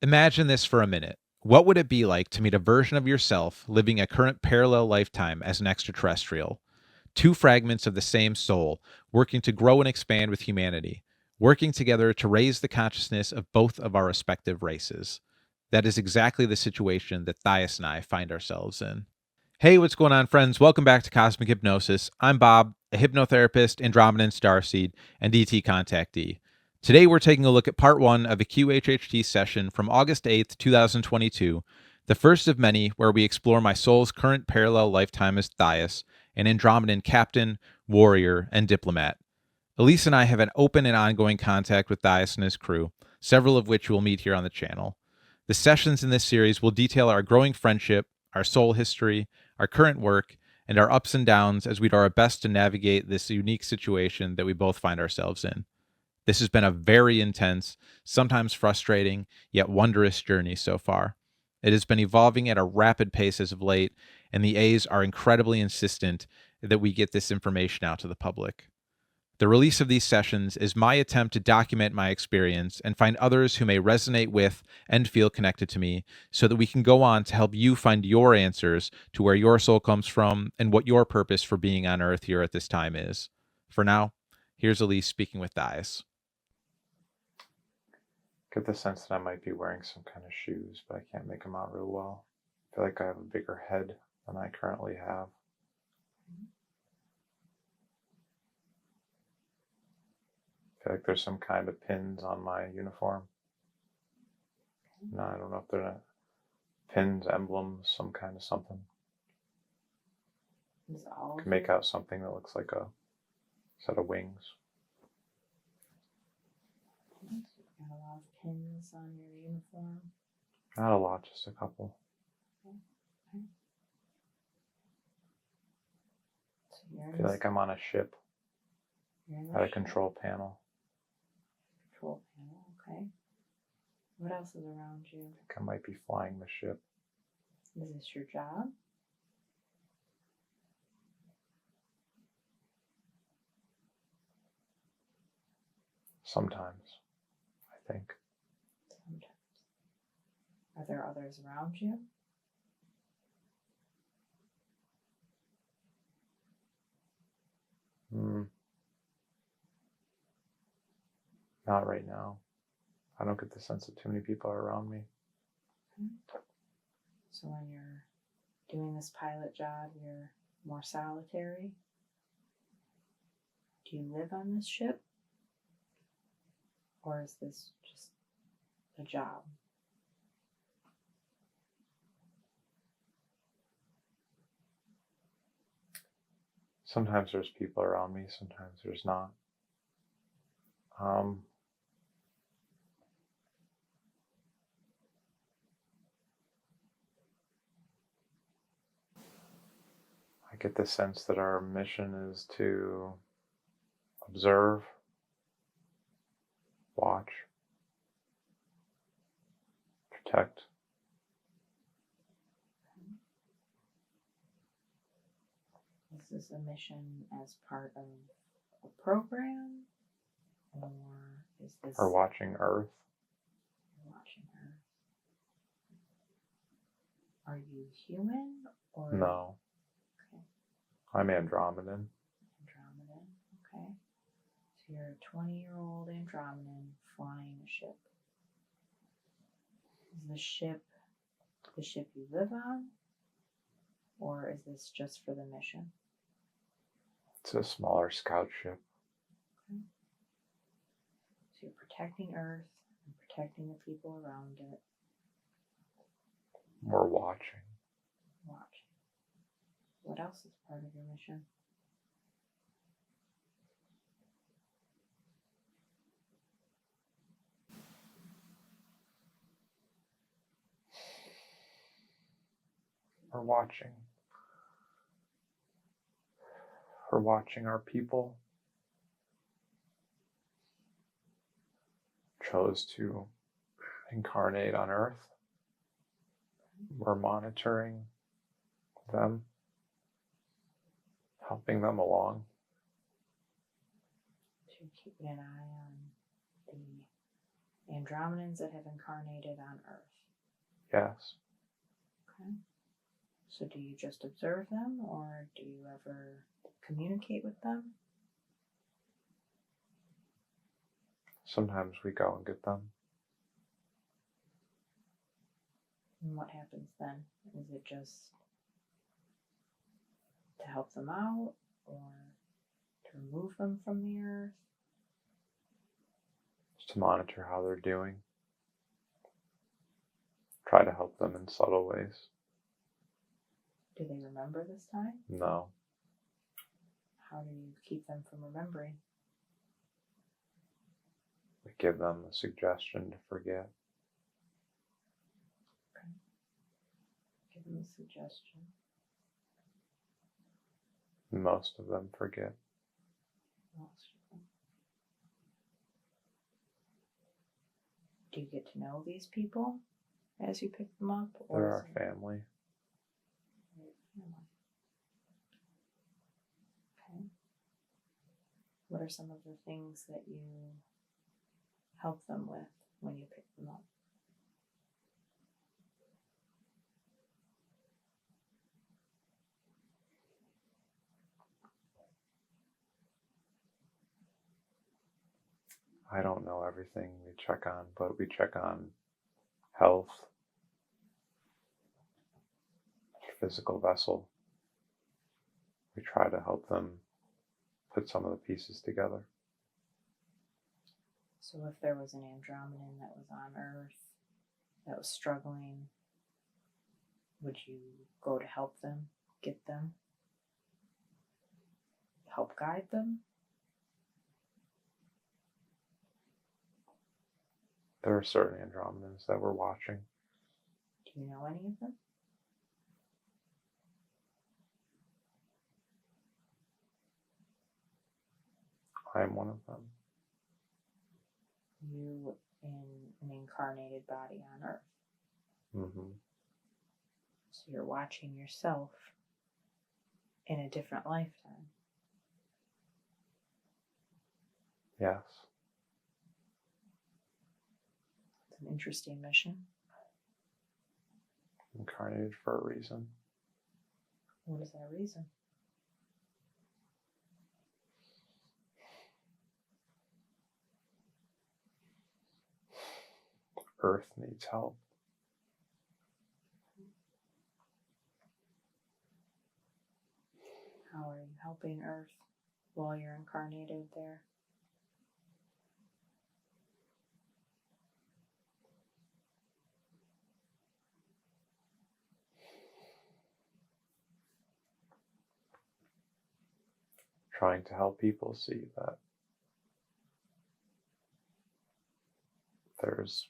Imagine this for a minute. What would it be like to meet a version of yourself living a current parallel lifetime as an extraterrestrial? Two fragments of the same soul, working to grow and expand with humanity, working together to raise the consciousness of both of our respective races. That is exactly the situation that Tyus and I find ourselves in. Hey, what's going on, friends? Welcome back to Cosmic Hypnosis. I'm Bob, a hypnotherapist, Andromedan starseed, and DT contactee. Today, we're taking a look at part one of a QHHT session from August 8th, 2022, the first of many where we explore my soul's current parallel lifetime as Tyus, an Andromedan Captain, Warrior, and Diplomat. Alysse and I have an open and ongoing contact with Tyus and his crew, several of which you will meet here on the channel. The sessions in this series will detail our growing friendship, our soul history, our current work, and our ups and downs as we do our best to navigate this unique situation that we both find ourselves in. This has been a very intense, sometimes frustrating, yet wondrous journey so far. It has been evolving at a rapid pace as of late, and the A's are incredibly insistent that we get this information out to the public. The release of these sessions is my attempt to document my experience and find others who may resonate with and feel connected to me so that we can go on to help you find your answers to where your soul comes from and what your purpose for being on Earth here at this time is. For now, here's Alysse speaking with Tyus. Get the sense that I might be wearing some kind of shoes, but I can't make them out real well. I feel like I have a bigger head than I currently have. I feel like there's some kind of pins on my uniform. No, I don't know if they're not pins, emblems, some kind of something. I can make out something that looks like a set of wings. Got a lot of pins on your uniform. Not a lot, just a couple. Okay. So I feel like I'm on a ship at a control panel. Control panel, okay. What else is around you? I think I might be flying the ship. Is this your job? Sometimes, I think. Sometimes. Are there others around you? Not right now. I don't get the sense that too many people are around me. Okay. So when you're doing this pilot job, you're more solitary? Do you live on this ship? Or is this just a job? Sometimes there's people around me, sometimes there's not. I get the sense that our mission is to observe, watch, protect. Is this a mission as part of a program? Or is this... Or watching Earth. Watching Earth. Are you human or... No. Okay. I'm Andromedan. Andromedan, okay. So you're a 20-year-old Andromedan flying a ship. Is the ship you live on? Or is this just for the mission? It's a smaller scout ship. Okay. So you're protecting Earth and protecting the people around it. We're watching. Watching. What else is part of your mission? We're watching. We're watching our people chose to incarnate on Earth. We're monitoring them, helping them along. So you're keeping an eye on Andromedans that have incarnated on Earth. Yes. Okay. So do you just observe them, or do you ever communicate with them? Sometimes we go and get them. And what happens then? Is it just to help them out, or to remove them from the Earth? Just to monitor how they're doing. Try to help them in subtle ways. Do they remember this time? No. How do you keep them from remembering? We give them a suggestion to forget. Okay. Give them a suggestion. Most of them forget. Most of them. Do you get to know these people as you pick them up? They're is our it family. your family? Okay. What are some of the things that you help them with when you pick them up? I don't know everything we check on, but we check on health, physical vessel. We try to help them put some of the pieces together. So if there was an Andromedan that was on Earth that was struggling, would you go to help them, get them, help guide them? There are certain Andromedans that we're watching. Do you know any of them? I am one of them. You in an incarnated body on Earth. Mm-hmm. So you're watching yourself in a different lifetime. Yes. It's an interesting mission. Incarnated for a reason. What is that reason? Earth needs help. How are you helping Earth while you're incarnated there? Trying to help people see that there's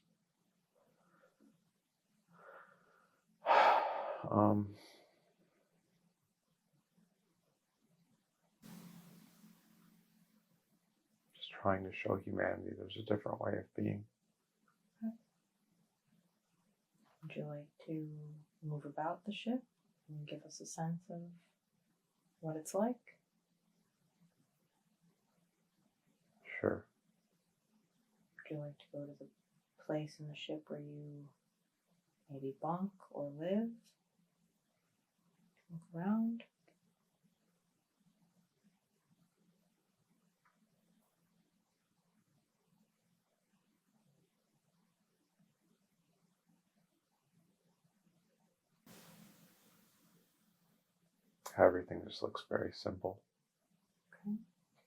just trying to show humanity there's a different way of being. Would you like to move about the ship and give us a sense of what it's like? Sure. Would you like to go to the place in the ship where you maybe bunk or live? Look around. Everything just looks very simple. Okay.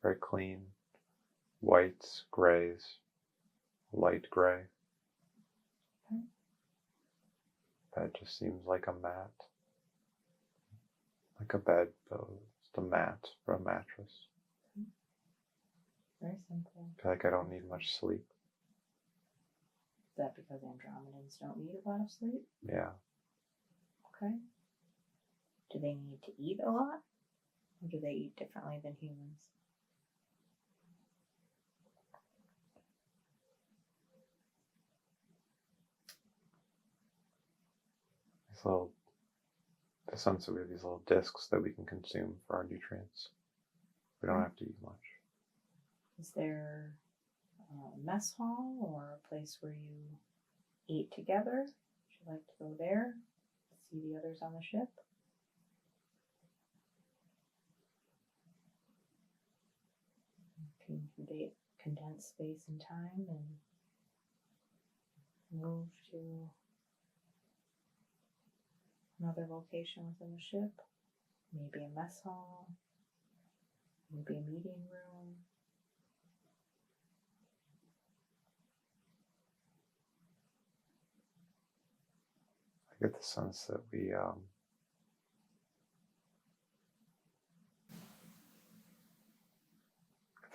Very clean. Whites, grays, light gray. Okay. That just seems like a mat. Like a bed, but just a mat for a mattress. Very simple. I feel like I don't need much sleep. Is that because Andromedans don't need a lot of sleep? Yeah. Okay. Do they need to eat a lot? Or do they eat differently than humans? The sense that we have these little discs that we can consume for our nutrients. We don't have to eat much. Is there mess hall or a place where you eat together? Would you like to go there? See the others on the ship? You can condense space and time and move to another location within the ship. Maybe a mess hall, maybe a meeting room. I get the sense that we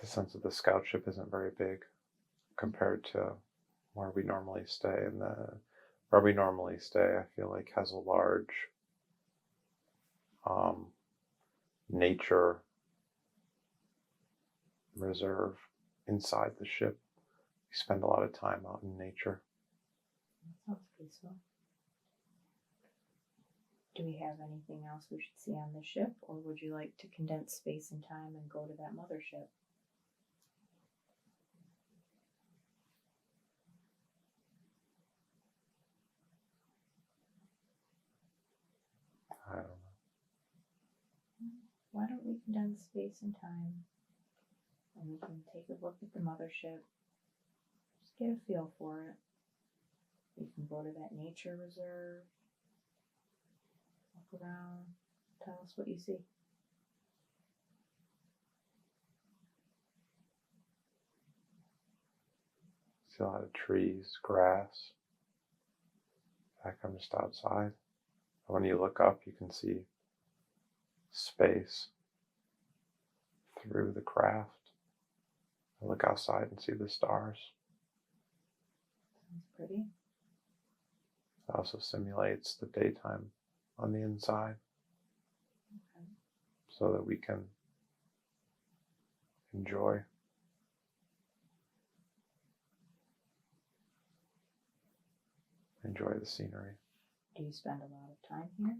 the sense that the scout ship isn't very big compared to where we normally stay. And where we normally stay, I feel like, has a large nature reserve inside the ship. We spend a lot of time out in nature. That sounds peaceful. Do we have anything else we should see on the ship, or would you like to condense space and time and go to that mothership? I don't know. Why don't we condense space and time and we can take a look at the mothership, just get a feel for it. We can go to that nature reserve, look around, tell us what you see. See a lot of trees, grass. In fact, I'm just outside. When you look up, you can see space through the craft. I look outside and see the stars. Sounds pretty. It also simulates the daytime on the inside, Okay. so that we can enjoy. Enjoy the scenery. Do you spend a lot of time here?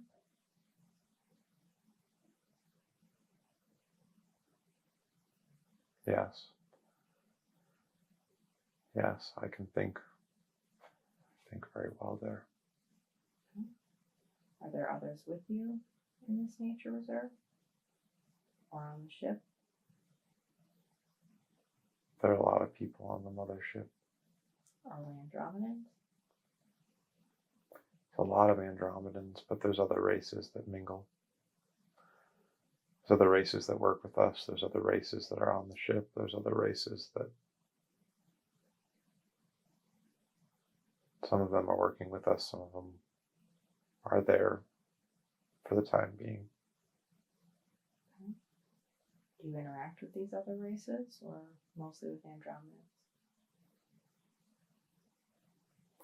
Yes. Yes, I can think very well there. Are there others with you in this nature reserve? Or on the ship? There are a lot of people on the mothership. Are we Andromedans? A lot of Andromedans, but there's other races that mingle. There's other races that work with us. There's other races that are on the ship. There's other races that some of them are working with us. Some of them are there for the time being. Okay. Do you interact with these other races or mostly with Andromedans?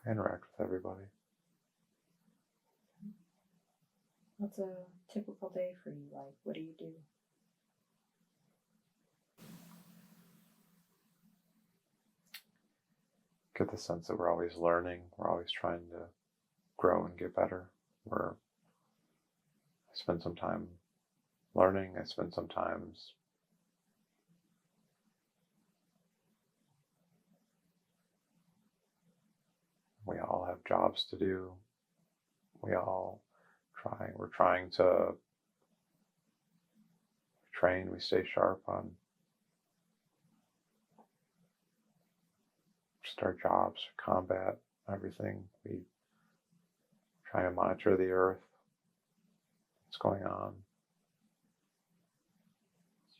I interact with everybody. What's a typical day for you like? What do you do? Get the sense that we're always learning. We're always trying to grow and get better. I spend some time learning. I spend some times we all have jobs to do. We're trying to train. We stay sharp on just our jobs, combat, everything. We try and monitor the earth, what's going on.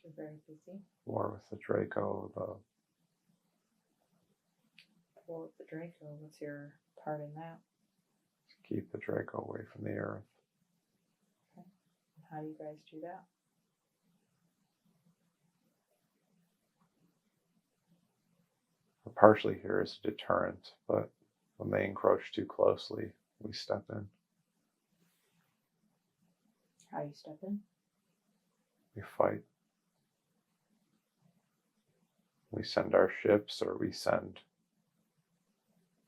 You're very busy. War with the Draco, War with the Draco, what's your part in that? to keep the Draco away from the earth. Okay. How do you guys do that? We're partially here as a deterrent, but when they encroach too closely, we step in. How do you step in? We fight. We send our ships, or we send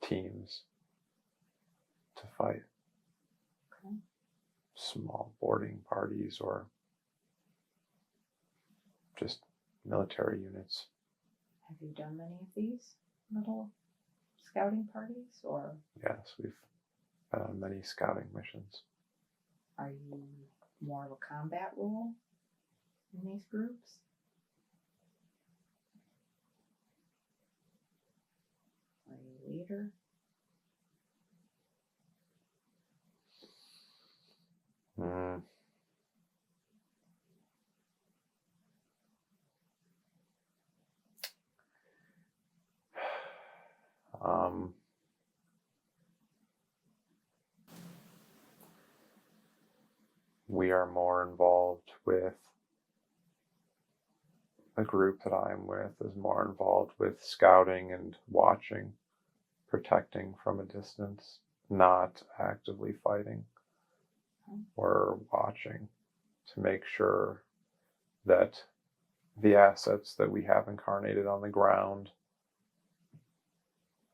teams to fight. Okay. Small boarding parties or just military units. Have you done many of these little scouting parties, or Yes, we've been on many scouting missions. are you more of a combat role in these groups? Are you a leader? Mm. We are more involved with, the group that I'm with is more involved with scouting and watching, protecting from a distance, not actively fighting. We're watching to make sure that the assets that we have incarnated on the ground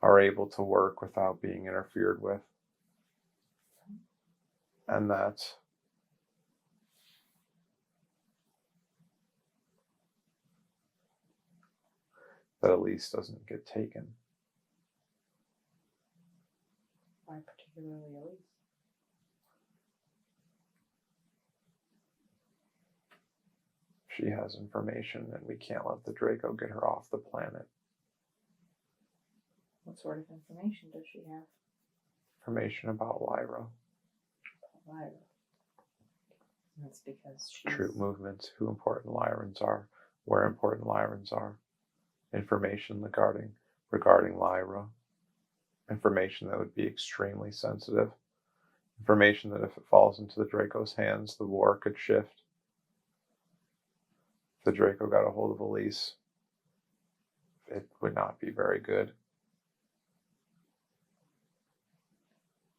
are able to work without being interfered with. And that Alysse doesn't get taken. Why particularly Alysse? She has information and we can't let the Draco get her off the planet. What sort of information does she have? Information about Lyra. Lyra. That's because she's... Troop movements, who important Lyrans are, where important Lyrans are. Information regarding Lyra. Information that would be extremely sensitive. Information that if it falls into the Draco's hands, the war could shift. If the Draco got a hold of Alysse, it would not be very good.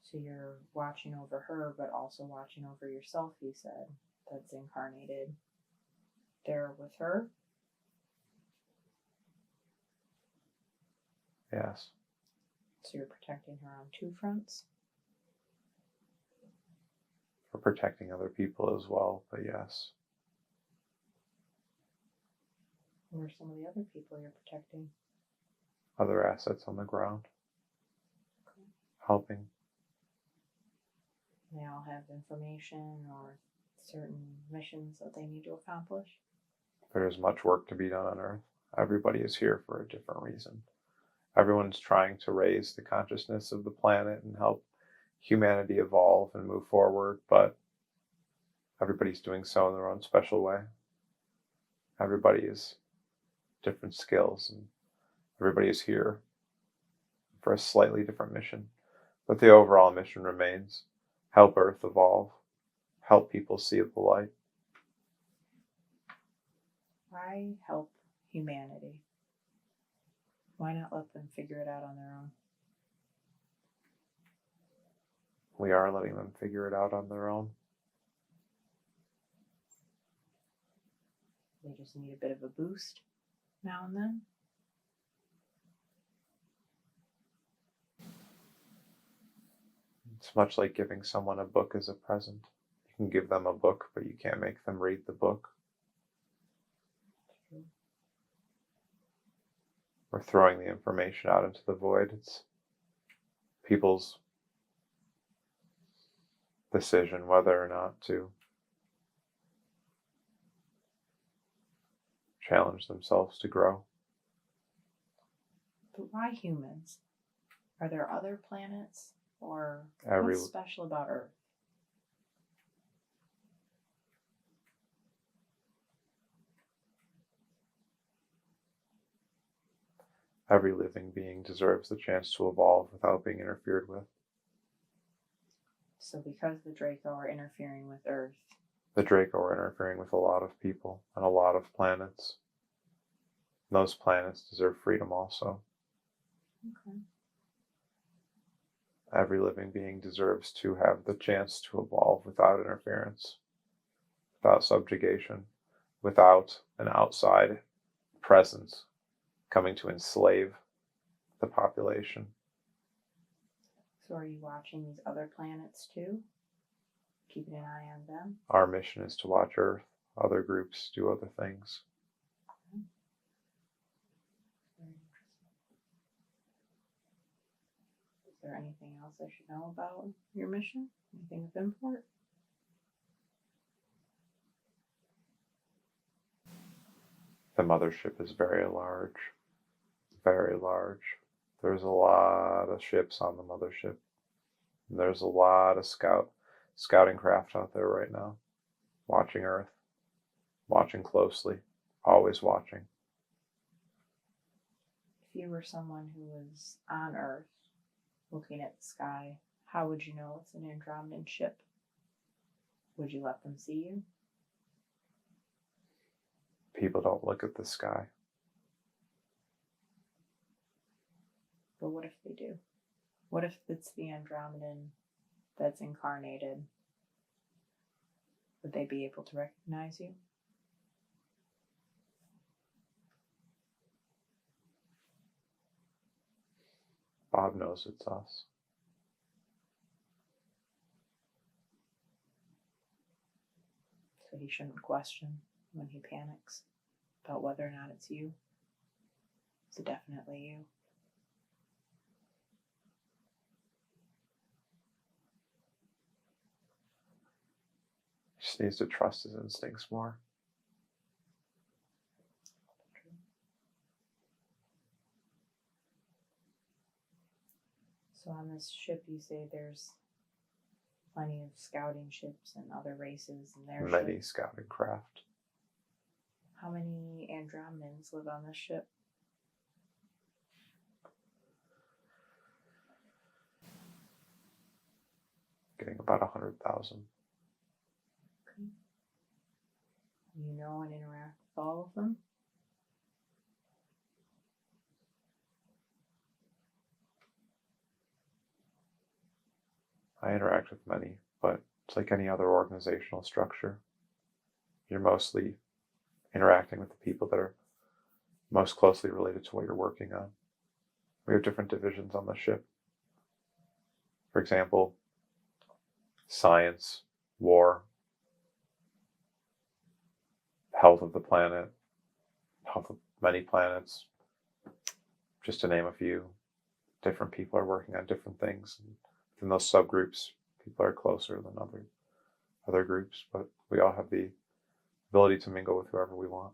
So you're watching over her, but also watching over yourself, you said, that's incarnated there with her? Yes. So you're protecting her on two fronts? For protecting other people as well, but yes. Who are some of the other people you're protecting? Other assets on the ground. Okay. Helping. They all have information or certain missions that they need to accomplish? There's much work to be done on Earth. Everybody is here for a different reason. Everyone's trying to raise the consciousness of the planet and help humanity evolve and move forward, but everybody's doing so in their own special way. Everybody is different skills, and everybody is here for a slightly different mission. But the overall mission remains: help Earth evolve, help people see the light. Why help humanity? Why not let them figure it out on their own? We are letting them figure it out on their own. They just need a bit of a boost now and then? It's much like giving someone a book as a present. You can give them a book, but you can't make them read the book. We're throwing the information out into the void. It's people's decision whether or not to challenge themselves to grow. But why humans? Are there other planets? Or Every what's special about Earth? living being deserves the chance to evolve without being interfered with. So because the Draco are interfering with Earth, The Draco are interfering with a lot of people and a lot of planets. And those planets deserve freedom also. okay. Every living being deserves to have the chance to evolve without interference, without subjugation, without an outside presence coming to enslave the population. So are you watching these other planets too? Keeping an eye on them? Our mission is to watch Earth. Other groups do other things. there anything else I should know about your mission? Anything of import? The mothership is very large. Very large. There's a lot of ships on the mothership. And there's a lot of scouting craft out there right now, watching Earth, watching closely, always watching. If you were someone who was on Earth, looking at the sky, how would you know it's an Andromedan ship? Would you let them see you? People don't look at the sky. But what if they do? What if it's the Andromedan that's incarnated? Would they be able to recognize you? Bob knows it's us. So he shouldn't question when he panics about whether or not it's you. It's definitely you. He just needs to trust his instincts more. So on this ship, you say there's plenty of scouting ships and other races and their Many ships. scouting craft. How many Andromedans live on this ship? Getting about 100,000. Okay. You know and interact with all of them? I interact with many, but it's like any other organizational structure. You're mostly interacting with the people that are most closely related to what you're working on. We have different divisions on the ship. For example, science, war, health of the planet, health of many planets, just to name a few. Different people are working on different things. And within those subgroups, people are closer than other groups, but we all have the ability to mingle with whoever we want.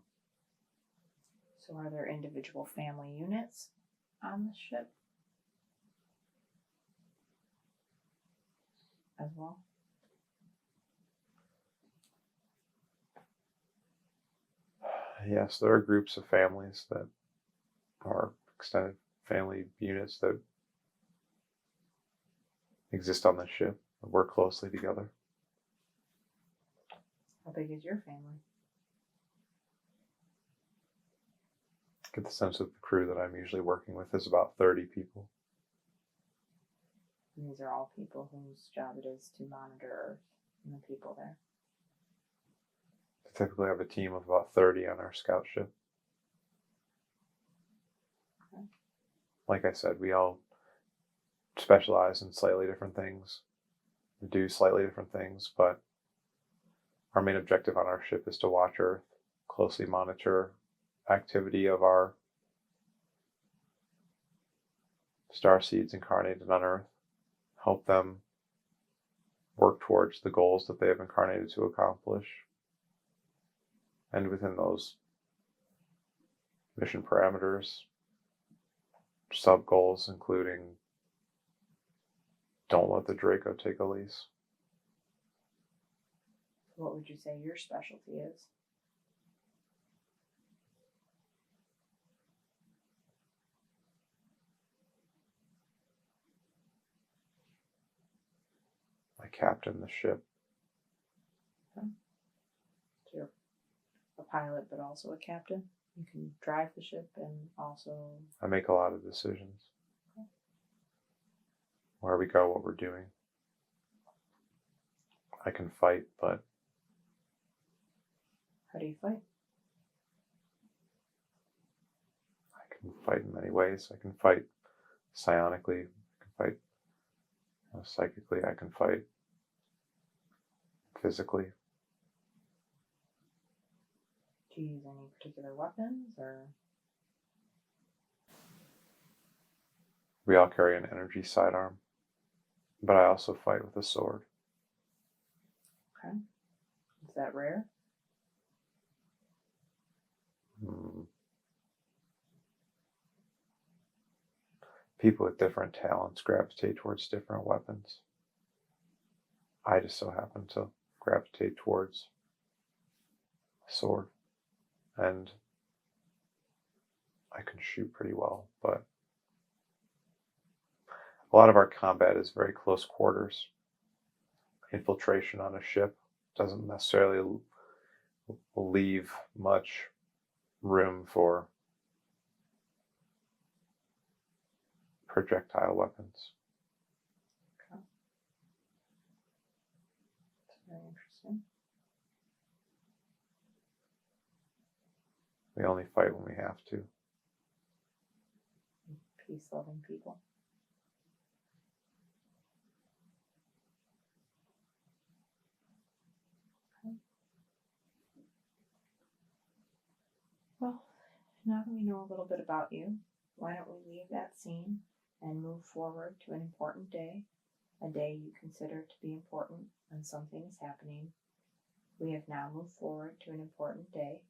So are there individual family units on the ship as well? Yes, there are groups of families that are extended family units that exist on the ship and work closely together. How big is your family? Get the sense of the crew that I'm usually working with is about 30 people. And these are all people whose job it is to monitor Earth and the people there. I typically have a team of about 30 on our scout ship. Okay. Like I said, we all specialize in slightly different things, do slightly different things, but our main objective on our ship is to watch Earth, closely monitor activity of our starseeds incarnated on Earth, help them work towards the goals that they have incarnated to accomplish. And within those mission parameters, sub-goals including don't let the Draco take Alysse. What would you say your specialty is? I captain the ship. Okay. So you're a pilot, but also a captain. You can drive the ship and also... I make a lot of decisions. Okay. Where we go, what we're doing. I can fight, but... How do you fight? I can fight in many ways. I can fight psionically. I can fight psychically. I can fight physically. Do you use any particular weapons, or? We all carry an energy sidearm. but I also fight with a sword. Okay. Is that rare? People with different talents gravitate towards different weapons. I just so happen to gravitate towards a sword. And I can shoot pretty well, but a lot of our combat is very close quarters. Infiltration on a ship doesn't necessarily leave much room for projectile weapons. Okay. That's very interesting. We only fight when we have to. Peace-loving people. Okay. Well, now that we know a little bit about you, why don't we leave that scene and move forward to an important day, a day you consider to be important when something is happening. We have now moved forward to an important day.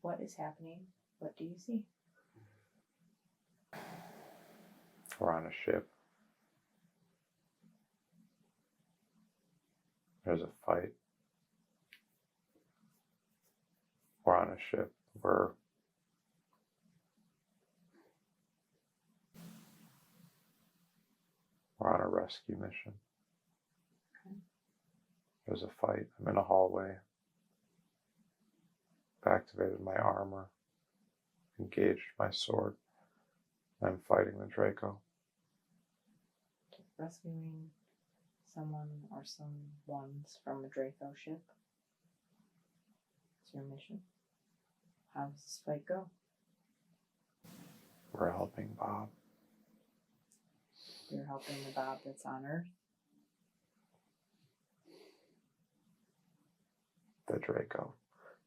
What is happening? What do you see? We're on a ship. There's a fight. We're on a ship. We're on a rescue mission. Okay. There's a fight. I'm in a hallway. I've activated my armor, engaged my sword. I'm fighting the Draco. Rescuing someone or some ones from a Draco ship. It's your mission. How does this fight go? We're helping Bob. You're helping the Bob that's on Earth. The Draco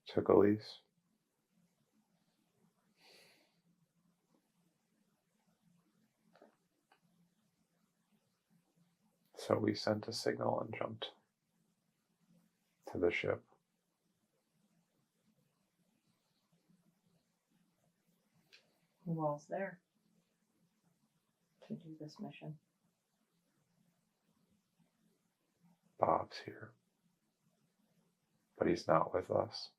took Alysse. So we sent a signal and jumped to the ship. Who all's there to do this mission? Bob's here, but he's not with us.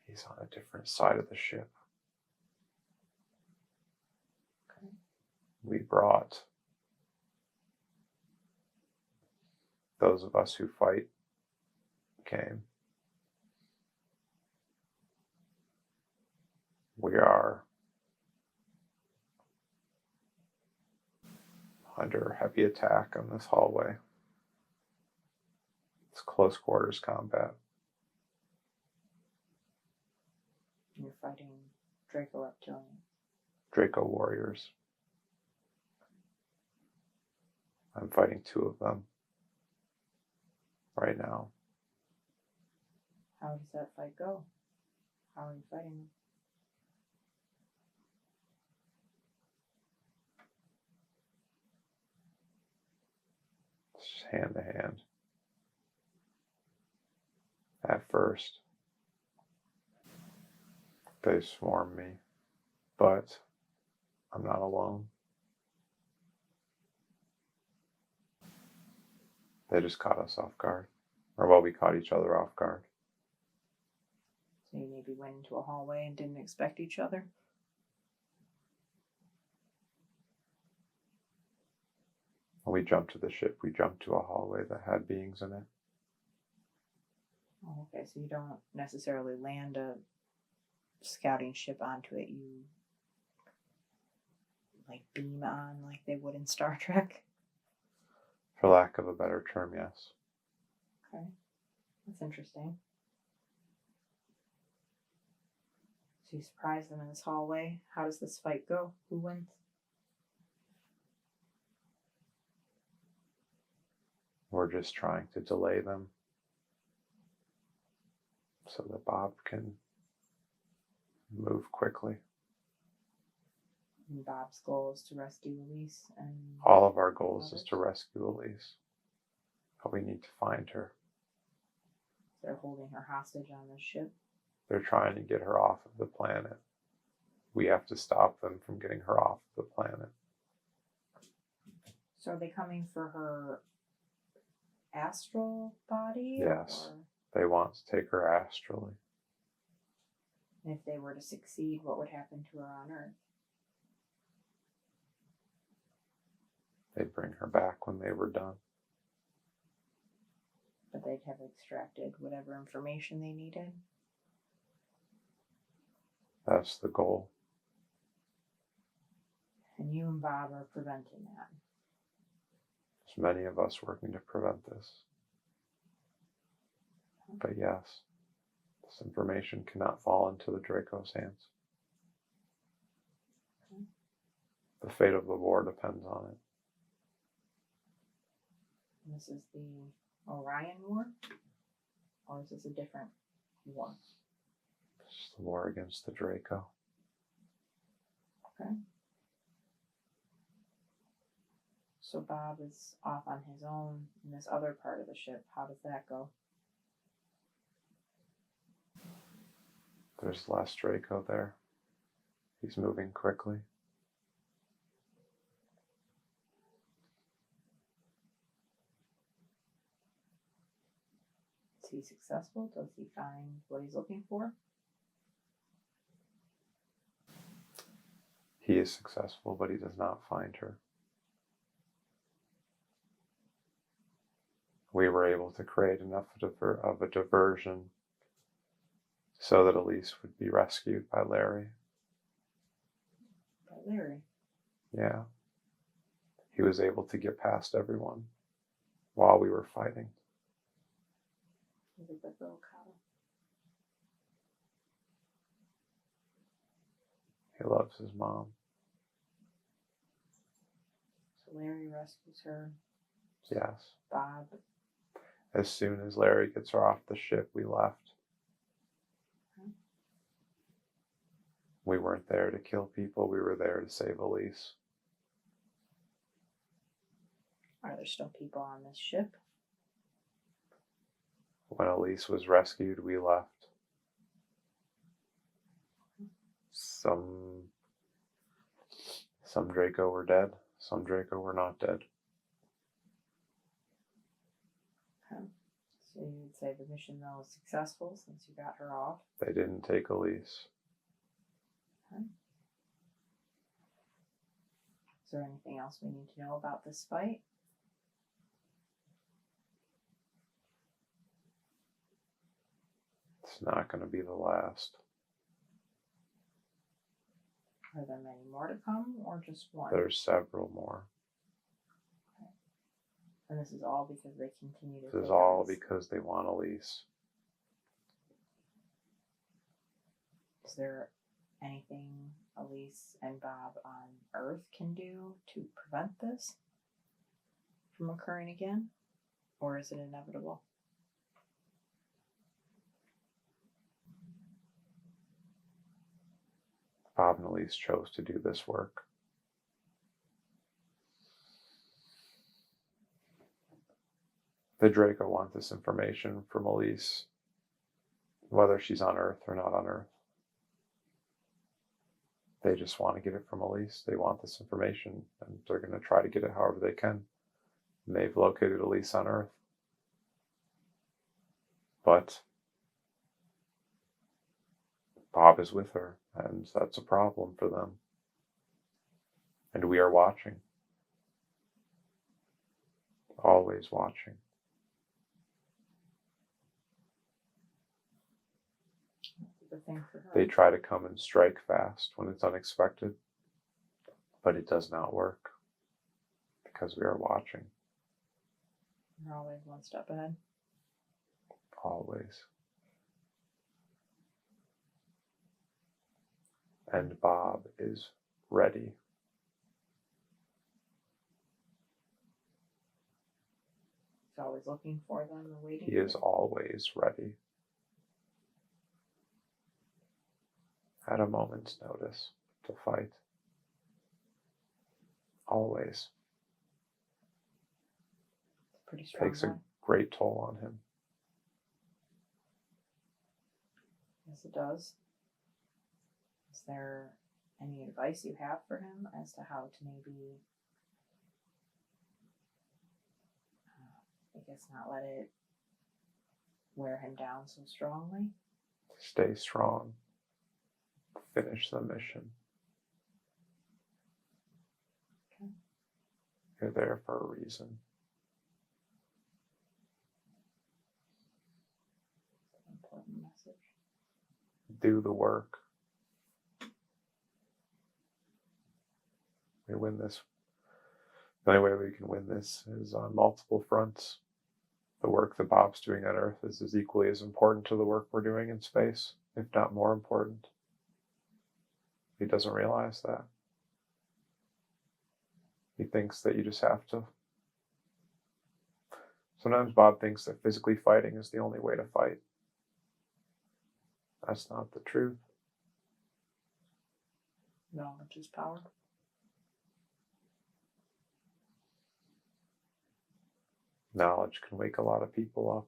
He's on a different side of the ship. Okay. We brought those of us who fight came. We are under heavy attack on this hallway. It's close quarters combat. You're fighting Draco reptilians. Draco warriors. I'm fighting 2 of them right now. How does that fight go? How are you fighting them? It's just hand to hand. At first, they swarm me, but I'm not alone. They just caught us off guard. Or well, we caught each other off guard. So you maybe went into a hallway and didn't expect each other? When we jumped to the ship, we jumped to a hallway that had beings in it. Oh, okay, so you don't necessarily land a scouting ship onto it. You like beam on like they would in Star Trek. For lack of a better term, yes. Okay, that's interesting. So you surprise them in this hallway. How does this fight go? Who wins? We're just trying to delay them so that Bob can move quickly. And Bob's goal is to rescue Alysse and All of our goals is others. to rescue Alysse. But we need to find her. They're holding her hostage on the ship. They're trying to get her off of the planet. We have to stop them from getting her off the planet. So are they coming for her astral body? Yes. Or, They want to take her astrally. and if they were to succeed, what would happen to her on Earth? They'd bring her back when they were done. But they'd have extracted whatever information they needed. That's the goal. And you and Bob are preventing that. There's many of us working to prevent this. But yes, this information cannot fall into the Draco's hands. Okay. The fate of the war depends on it. And this is the Orion War? Or is this a different war? It's the war against the Draco. Okay. So Bob is off on his own in this other part of the ship. How does that go? There's less Draco there. He's moving quickly. Is he successful? Does he find what he's looking for? He is successful, but he does not find her. We were able to create enough of a diversion so that Alysse would be rescued by Larry. By Larry. Yeah. He was able to get past everyone while we were fighting. He's a good little cow. He loves his mom. So Larry rescues her. Yes. Bob. As soon as Larry gets her off the ship, we left. Okay. We weren't there to kill people. We were there to save Alysse. Are there still people on this ship? When Alysse was rescued, we left. Some Draco were dead. Some Draco were not dead. Okay. So you'd say the mission, though, was successful since you got her off? They didn't take Alysse. Okay. Is there anything else we need to know about this fight? It's not going to be the last. Are there many more to come, or just one? There's several more. Okay. And this is all because they continue to. This is all because they want Alysse. Is there anything Alysse and Bob on Earth can do to prevent this from occurring again? Or is it inevitable? Bob and Alysse chose to do this work. The Draco want this information from Alysse, whether she's on Earth or not on Earth. They just want to get it from Alysse. They want this information, and they're going to try to get it however they can. And they've located Alysse on Earth. But Bob is with her, and that's a problem for them. And we are watching. Always watching. That's a good thing for her. They try to come and strike fast when it's unexpected, but it does not work because we are watching. You're always one step ahead. Always. And Bob is ready. He's always looking for them and waiting. He is always ready. At a moment's notice to fight. always. Pretty strong. Takes a great toll on him. Yes, it does. Is there any advice you have for him as to how to maybe, I guess, not let it wear him down so strongly? Stay strong. Finish the mission. Okay. You're there for a reason. Important message. Do the work. We win this. The only way we can win this is on multiple fronts. The work that Bob's doing on Earth is as equally as important to the work we're doing in space, if not more important. He doesn't realize that. He thinks that you just have to. Sometimes Bob thinks that physically fighting is the only way to fight. That's not the truth. Knowledge is power. Knowledge can wake a lot of people up.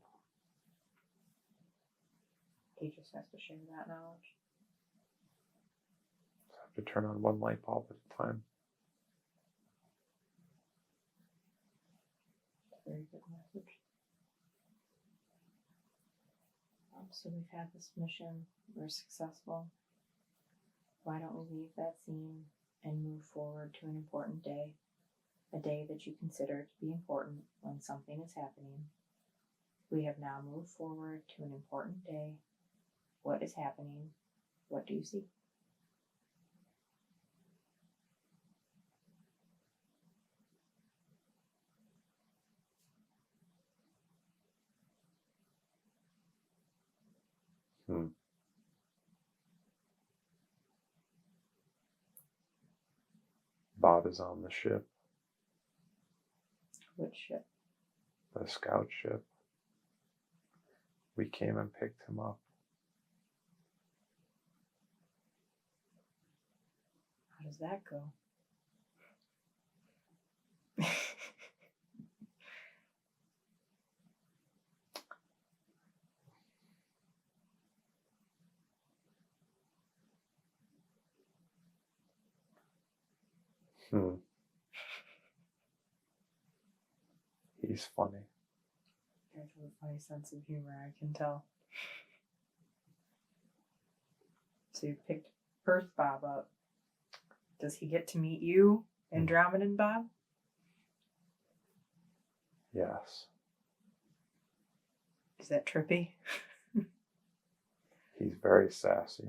He just has to share that knowledge. Have to turn on one light bulb at a time. Very good message. So we've had this mission. We're successful. Why don't we leave that scene and move forward to an important day? A day that you consider to be important when something is happening. We have now moved forward to an important day. What is happening? What do you see? Bob is on the ship, Which ship? the scout ship. We came and picked him up. How does that go? He's funny. You guys have a funny sense of humor, I can tell. So you picked Earth Bob up. Does he get to meet you, Andromedan Bob? Yes. Is that trippy? He's very sassy.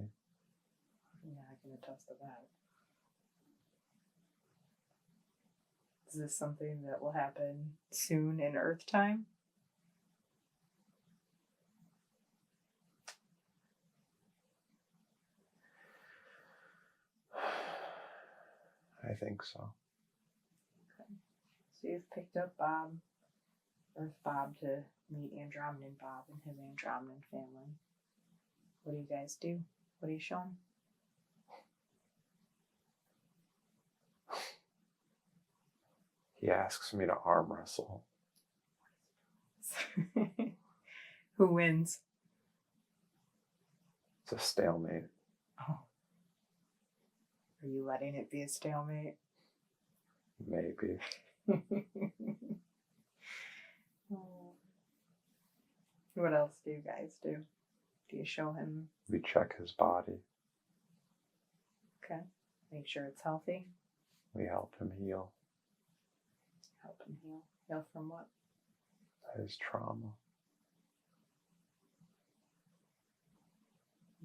Yeah, I can attest to that. Is this something that will happen soon in Earth time? I think so. Okay. So you've picked up Bob, Earth Bob, to meet Andromedan Bob and his Andromedan family. What do you guys do? What do you show him? He asks me to arm wrestle. Who wins? It's a stalemate. Oh. Are you letting it be a stalemate? Maybe. Oh. What else do you guys do? Do you show him? We check his body. Okay. Make sure it's healthy. We help him heal Help him heal. Heal from what? his trauma.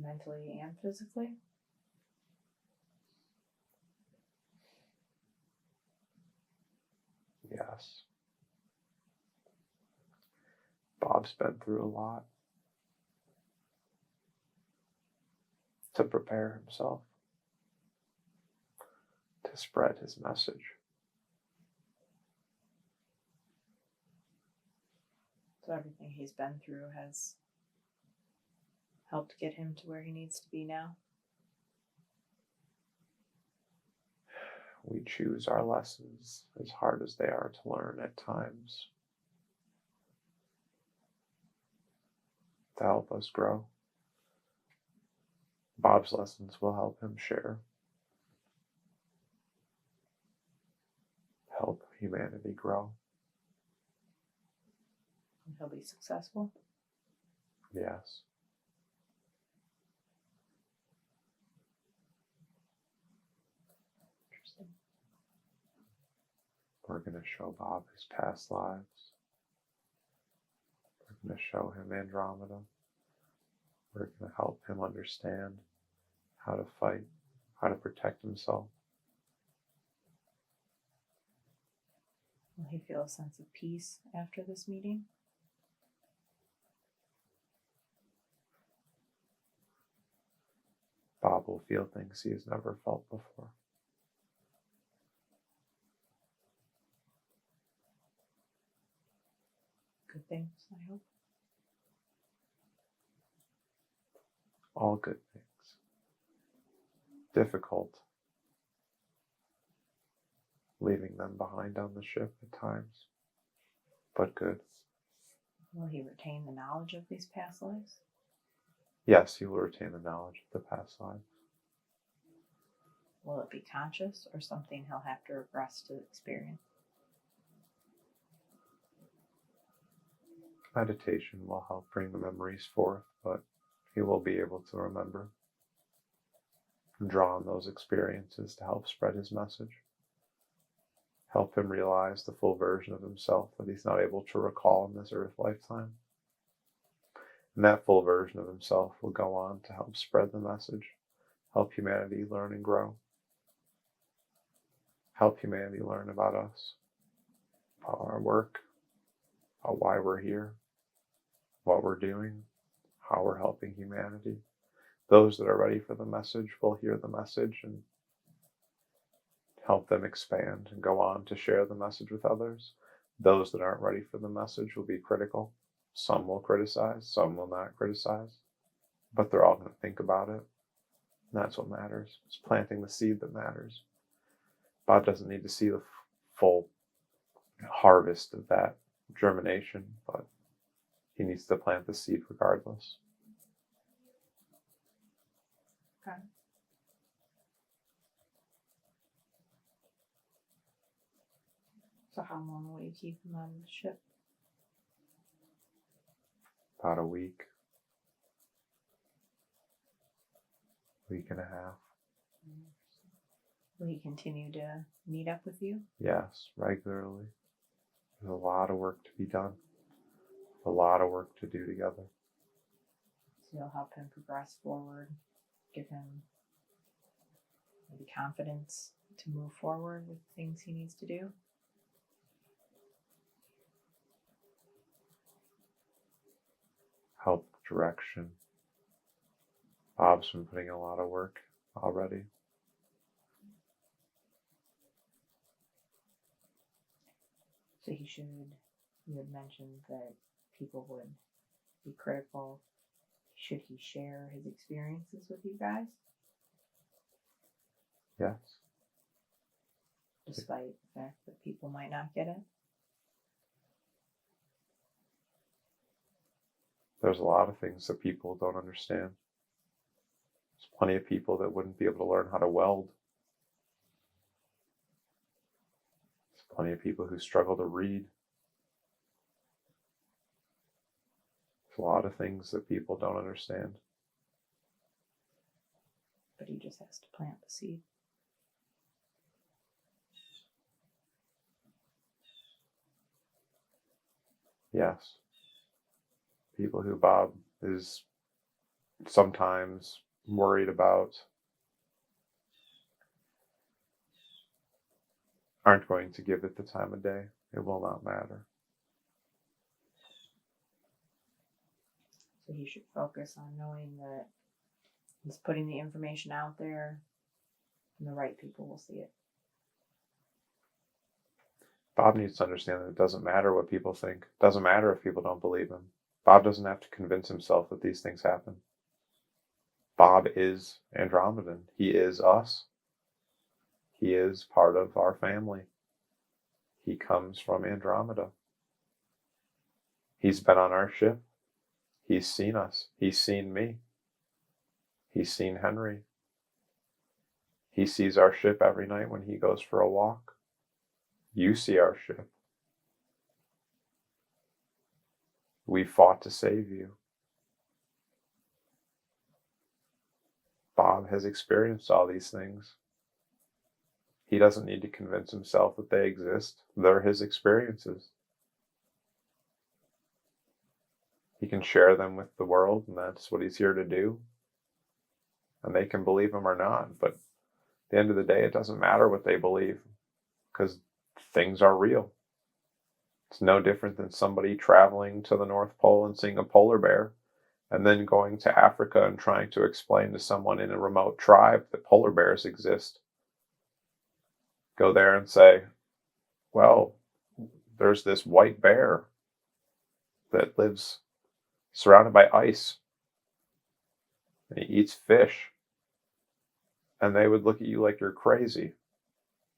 Mentally and physically? Yes. Bob's been through a lot to prepare himself to spread his message. So everything he's been through has helped get him to where he needs to be now? We choose our lessons, as hard as they are to learn at times, to help us grow. Bob's lessons will help him share, help humanity grow. And he'll be successful. Yes. Interesting. We're going to show Bob his past lives. We're going to show him Andromeda. We're going to help him understand how to fight, how to protect himself. Will he feel a sense of peace after this meeting? Bob will feel things he has never felt before. Good things, I hope. All good things. Difficult, leaving them behind on the ship at times, but good. Will he retain the knowledge of these past lives? Yes, he will retain the knowledge of the past lives. Will it be conscious or something he'll have to regress to experience? Meditation will help bring the memories forth, but he will be able to remember and draw on those experiences to help spread his message. Help him realize the full version of himself that he's not able to recall in this earth lifetime. And that full version of himself will go on to help spread the message, help humanity learn and grow, help humanity learn about us, about our work, about why we're here, what we're doing, how we're helping humanity. Those that are ready for the message will hear the message and help them expand and go on to share the message with others. Those that aren't ready for the message will be critical. Some will criticize, some will not criticize, but they're all going to think about it. And that's what matters. It's planting the seed that matters. Bob doesn't need to see the full harvest of that germination, but he needs to plant the seed regardless. Okay. So how long will you keep him on the ship? About a week and a half. Will he continue to meet up with you? Yes, regularly. There's a lot of work to be done. A lot of work to do together. So you'll help him progress forward, give him maybe confidence to move forward with things he needs to do. Help direction. Bob's been putting in a lot of work already. So you had mentioned that people would be critical. Should he share his experiences with you guys? Yes. Despite the fact that people might not get it? There's a lot of things that people don't understand. There's plenty of people that wouldn't be able to learn how to weld. There's plenty of people who struggle to read. There's a lot of things that people don't understand. But he just has to plant the seed. Yes. People who Bob is sometimes worried about aren't going to give it the time of day. It will not matter. So he should focus on knowing that he's putting the information out there and the right people will see it. Bob needs to understand that it doesn't matter what people think. It doesn't matter if people don't believe him. Bob doesn't have to convince himself that these things happen. Bob is Andromedan. He is us. He is part of our family. He comes from Andromeda. He's been on our ship. He's seen us. He's seen me. He's seen Henry. He sees our ship every night when he goes for a walk. You see our ship. We fought to save you. Bob has experienced all these things. He doesn't need to convince himself that they exist. They're his experiences. He can share them with the world, and that's what he's here to do. And they can believe him or not, but at the end of the day, it doesn't matter what they believe, because things are real. It's no different than somebody traveling to the North Pole and seeing a polar bear, and then going to Africa and trying to explain to someone in a remote tribe that polar bears exist. Go there and say, well, there's this white bear that lives surrounded by ice, and he eats fish. And they would look at you like you're crazy,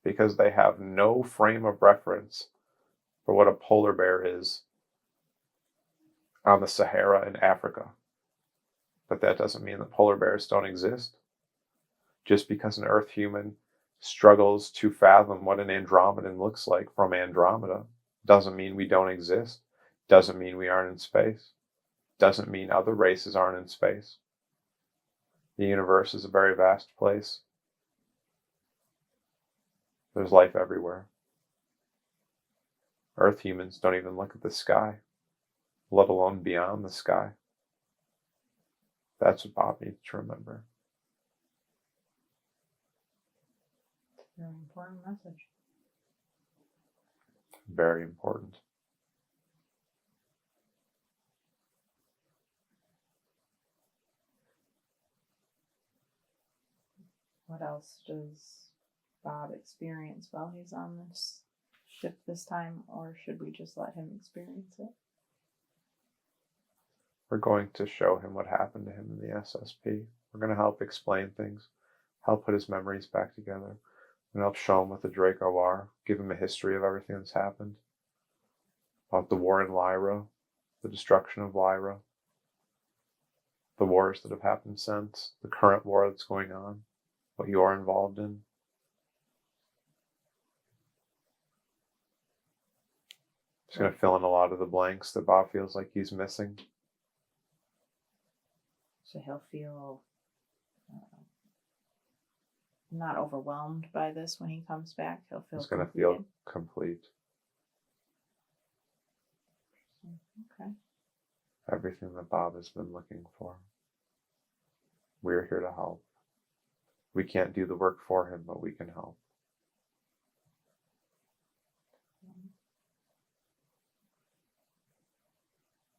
because they have no frame of reference for what a polar bear is on the Sahara in Africa. But that doesn't mean that polar bears don't exist. Just because an Earth human struggles to fathom what an Andromedan looks like from Andromeda doesn't mean we don't exist. Doesn't mean we aren't in space. Doesn't mean other races aren't in space. The universe is a very vast place. There's life everywhere. Earth humans don't even look at the sky, let alone beyond the sky. That's what Bob needs to remember. Very important message. Very important. What else does Bob experience while he's on this ship this time, or should we just let him experience it? We're going to show him what happened to him in the SSP. We're going to help explain things, help put his memories back together, and help show him what the Draco are, give him a history of everything that's happened, about the war in Lyra, the destruction of Lyra, the wars that have happened since, the current war that's going on, what you're involved in. Just going to fill in a lot of the blanks that Bob feels like he's missing. So he'll feel not overwhelmed by this when he comes back. He'll feel He's going to completed. feel complete. Okay. Everything that Bob has been looking for. We're here to help. We can't do the work for him, but we can help.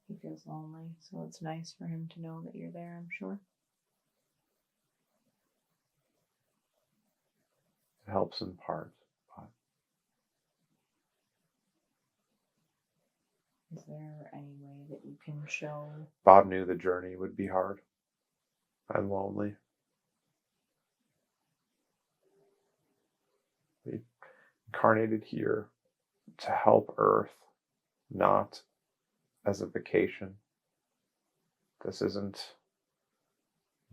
He feels lonely, so it's nice for him to know that you're there, I'm sure. It helps in part, but Is there any way that you can show? Bob knew the journey would be hard and lonely. We incarnated here to help Earth, not as a vacation. This isn't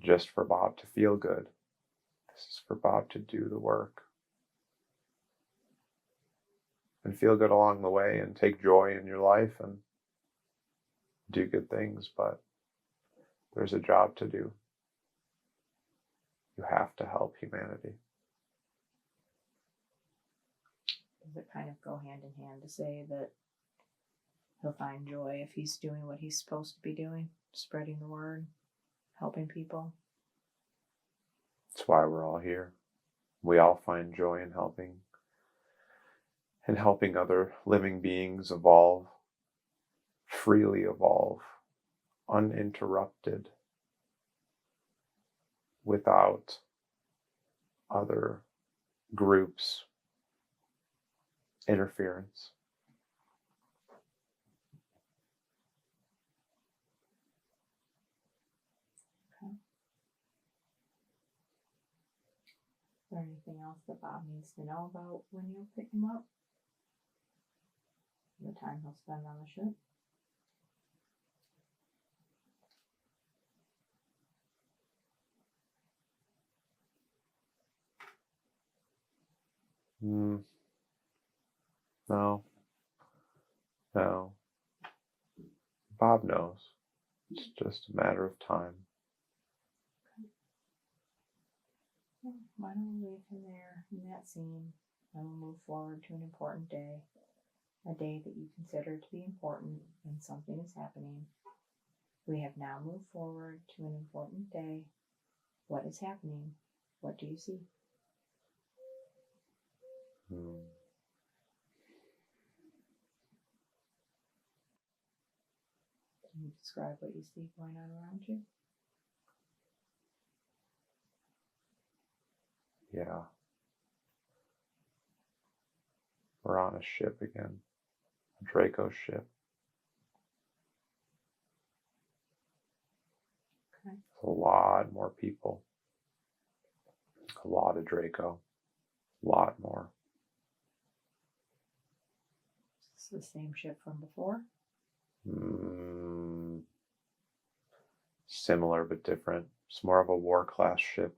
just for Bob to feel good. This is for Bob to do the work. And feel good along the way and take joy in your life and do good things, but there's a job to do. You have to help humanity. Does it kind of go hand in hand to say that he'll find joy if he's doing what he's supposed to be doing, spreading the word, helping people? That's why we're all here. We all find joy in helping other living beings evolve, freely evolve, uninterrupted, without other groups' interference. there anything else that Bob needs to know about when you'll pick him up? The time he'll spend on the ship? No. No. Bob knows. It's just a matter of time. Well, why don't we leave him there in that scene and we'll move forward to an important day. A day that you consider to be important and something is happening. We have now moved forward to an important day. What is happening? What do you see? Can you describe what you see going on around you? Yeah. We're on a ship again. A Draco ship. Okay. A lot more people. A lot of Draco. A lot more. Is this the same ship from before? Similar but different. It's more of a war class ship.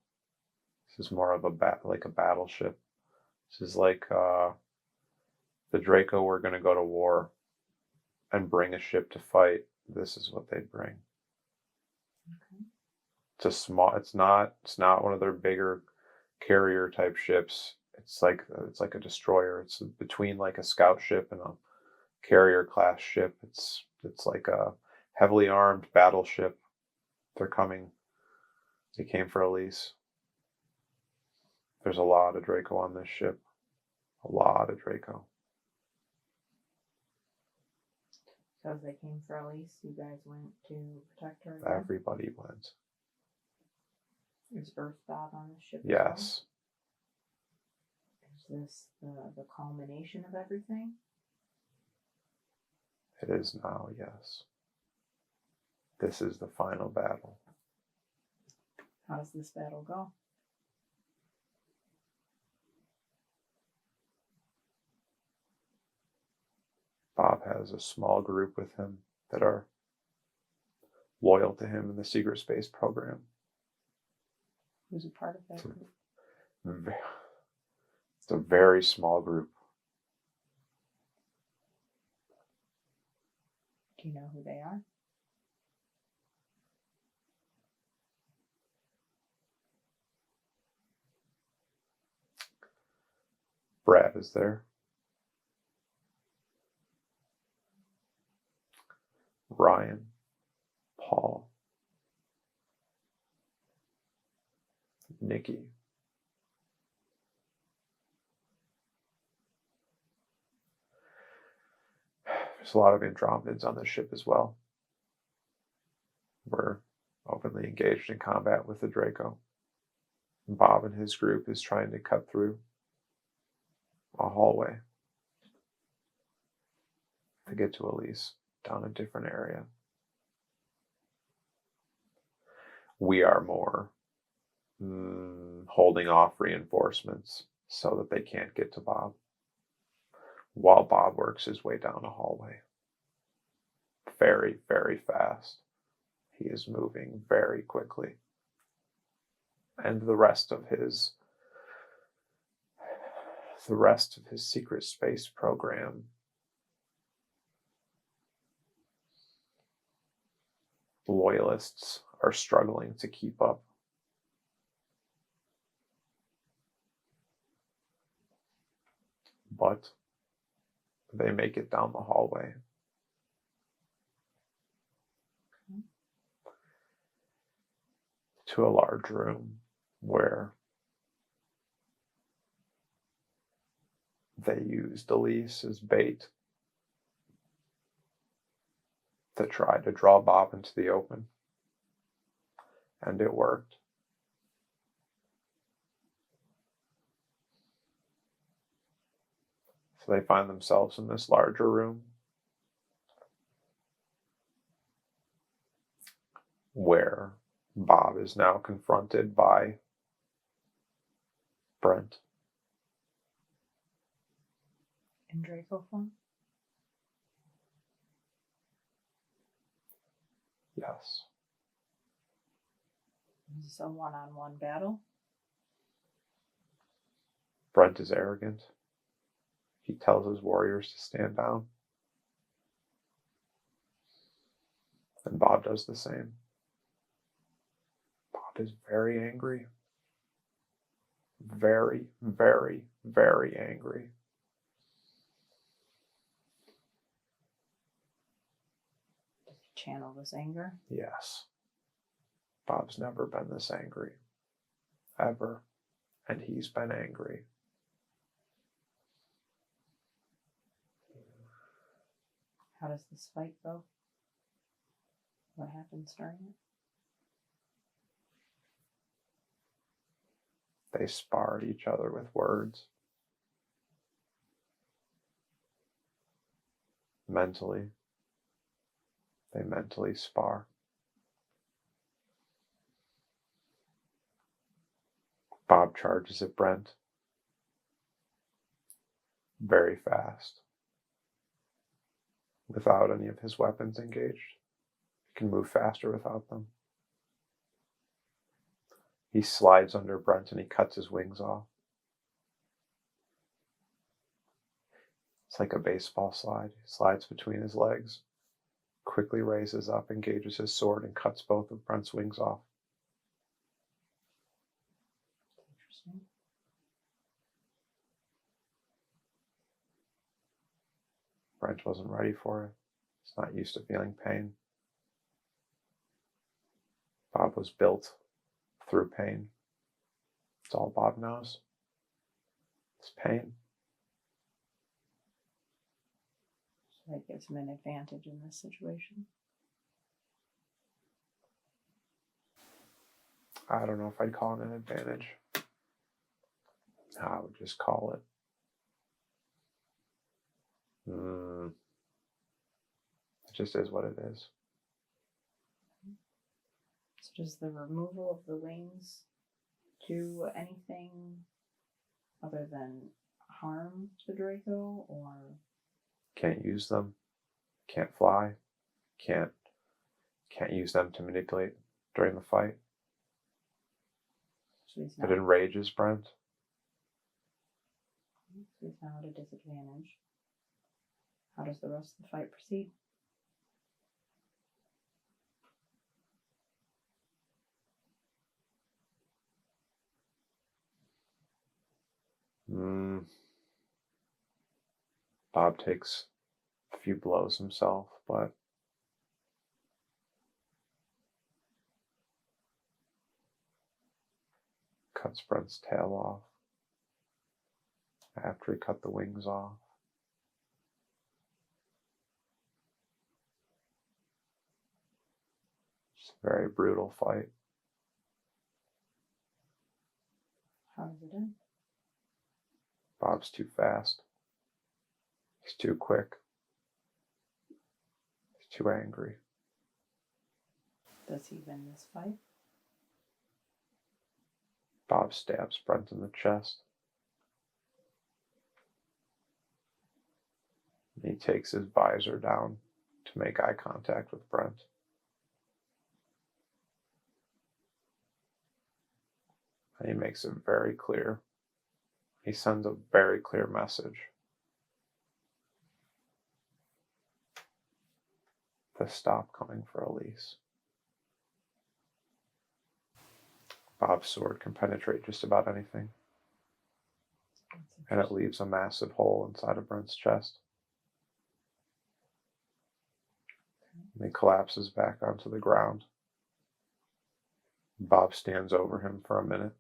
This is more of a battleship. This is like the Draco were going to go to war and bring a ship to fight. This is what they'd bring. Okay. It's a small. It's not one of their bigger carrier type ships. It's like a destroyer. It's between like a scout ship and a carrier class ship. It's like a heavily armed battleship. They're coming. They came for Alysse. There's a lot of Draco on this ship. A lot of Draco. Because they came for Alysse, you guys went to protect her again? Everybody went. Is Earth Bob on the ship? Yes. Is this the culmination of everything? It is now, yes. This is the final battle. How does this battle go? Bob has a small group with him that are loyal to him in the secret space program. Who's a part of that group? It's a very small group. Do you know who they are? Brad is there. Ryan, Paul, Nikki. There's a lot of Andromedans on this ship as well. We're openly engaged in combat with the Draco. Bob and his group is trying to cut through a hallway to get to Alysse down a different area. We are more holding off reinforcements so that they can't get to Bob, while Bob works his way down a hallway. Very, very fast. He is moving very quickly. And the rest of his secret space program loyalists are struggling to keep up. But they make it down the hallway. To a large room where they used Alysse as bait to try to draw Bob into the open. And it worked. So they find themselves in this larger room where Bob is now confronted by Brent. In Draco form? Yes. Is this a one-on-one battle? Brent is arrogant. He tells his warriors to stand down. And Bob does the same. Bob is very angry. Very, very, very angry. Does he channel this anger? Yes. Bob's never been this angry. Ever. And he's been angry. How does this fight go? What happens during it? They spar at each other with words. Mentally. They mentally spar. Bob charges at Brent. Very fast. Without any of his weapons engaged. He can move faster without them. He slides under Brent and he cuts his wings off. It's like a baseball slide. He slides between his legs, quickly raises up, engages his sword, and cuts both of Brent's wings off. Interesting. Brent wasn't ready for it. He's not used to feeling pain. Bob was built through pain. That's all Bob knows. It's pain. So that gives him an advantage in this situation. I don't know if I'd call it an advantage. I would just call it. It just is what it is. So does the removal of the wings do anything other than harm to Draco, or? Can't use them. Can't fly. Can't use them to manipulate during the fight. So he's not, It enrages Brent. so he's now at a disadvantage. How does the rest of the fight proceed? Bob takes a few blows himself, but cuts Brent's tail off after he cut the wings off. It's a very brutal fight. How does it end? Bob's too fast. He's too quick. He's too angry. Does he win this fight? Bob stabs Brent in the chest. He takes his visor down to make eye contact with Brent. And he makes it very clear. He sends a very clear message. To stop coming for Alysse. Bob's sword can penetrate just about anything. And it leaves a massive hole inside of Brent's chest. And he collapses back onto the ground. Bob stands over him for a minute.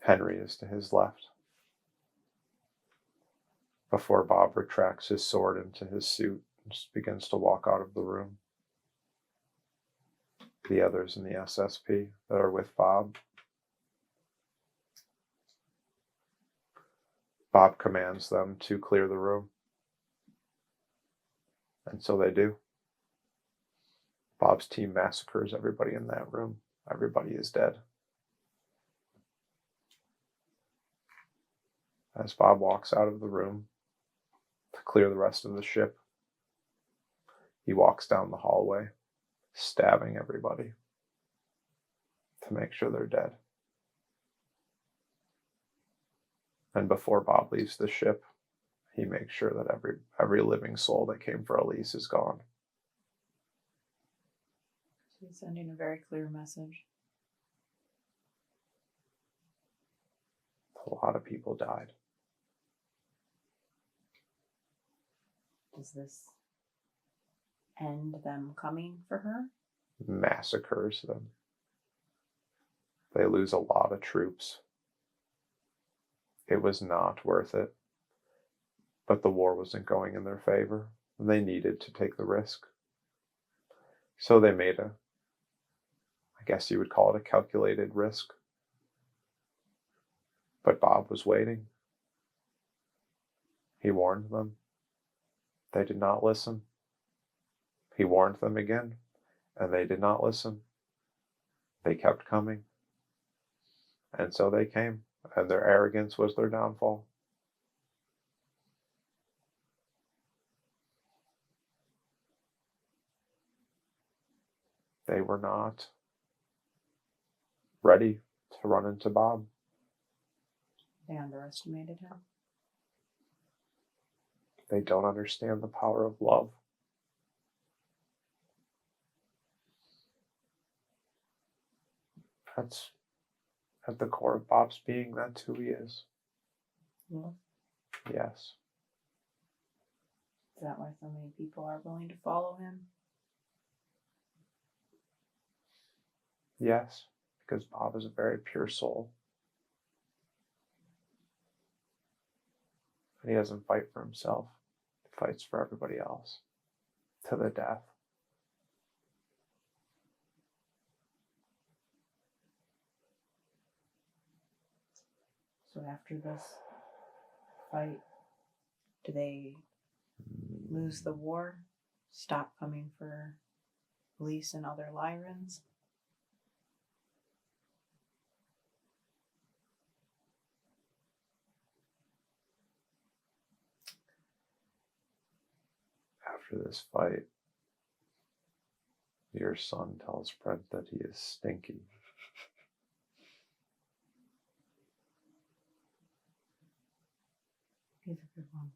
Henry is to his left. Before Bob retracts his sword into his suit and just begins to walk out of the room. The others in the SSP that are with Bob. Bob commands them to clear the room. And so they do. Bob's team massacres everybody in that room. Everybody is dead. As Bob walks out of the room to clear the rest of the ship, he walks down the hallway, stabbing everybody to make sure they're dead. And before Bob leaves the ship, he makes sure that every living soul that came for Alysse is gone. He's sending a very clear message. A lot of people died. Does this end them coming for her? Massacres them. They lose a lot of troops. It was not worth it. But the war wasn't going in their favor, and they needed to take the risk. So they made I guess you would call it a calculated risk. But Bob was waiting. He warned them. They did not listen. He warned them again, and they did not listen. They kept coming. And so they came, and their arrogance was their downfall. They were not ready to run into Bob. They underestimated him. They don't understand the power of love. That's at the core of Bob's being. That's who he is. Well, Yes. is that why so many people are willing to follow him? Yes. Because Bob is a very pure soul. And he doesn't fight for himself. He fights for everybody else. To the death. So after this fight, do they lose the war? Stop coming for Alysse and other Lyrans? After this fight, your son tells Brent that he is stinky. He's a good one.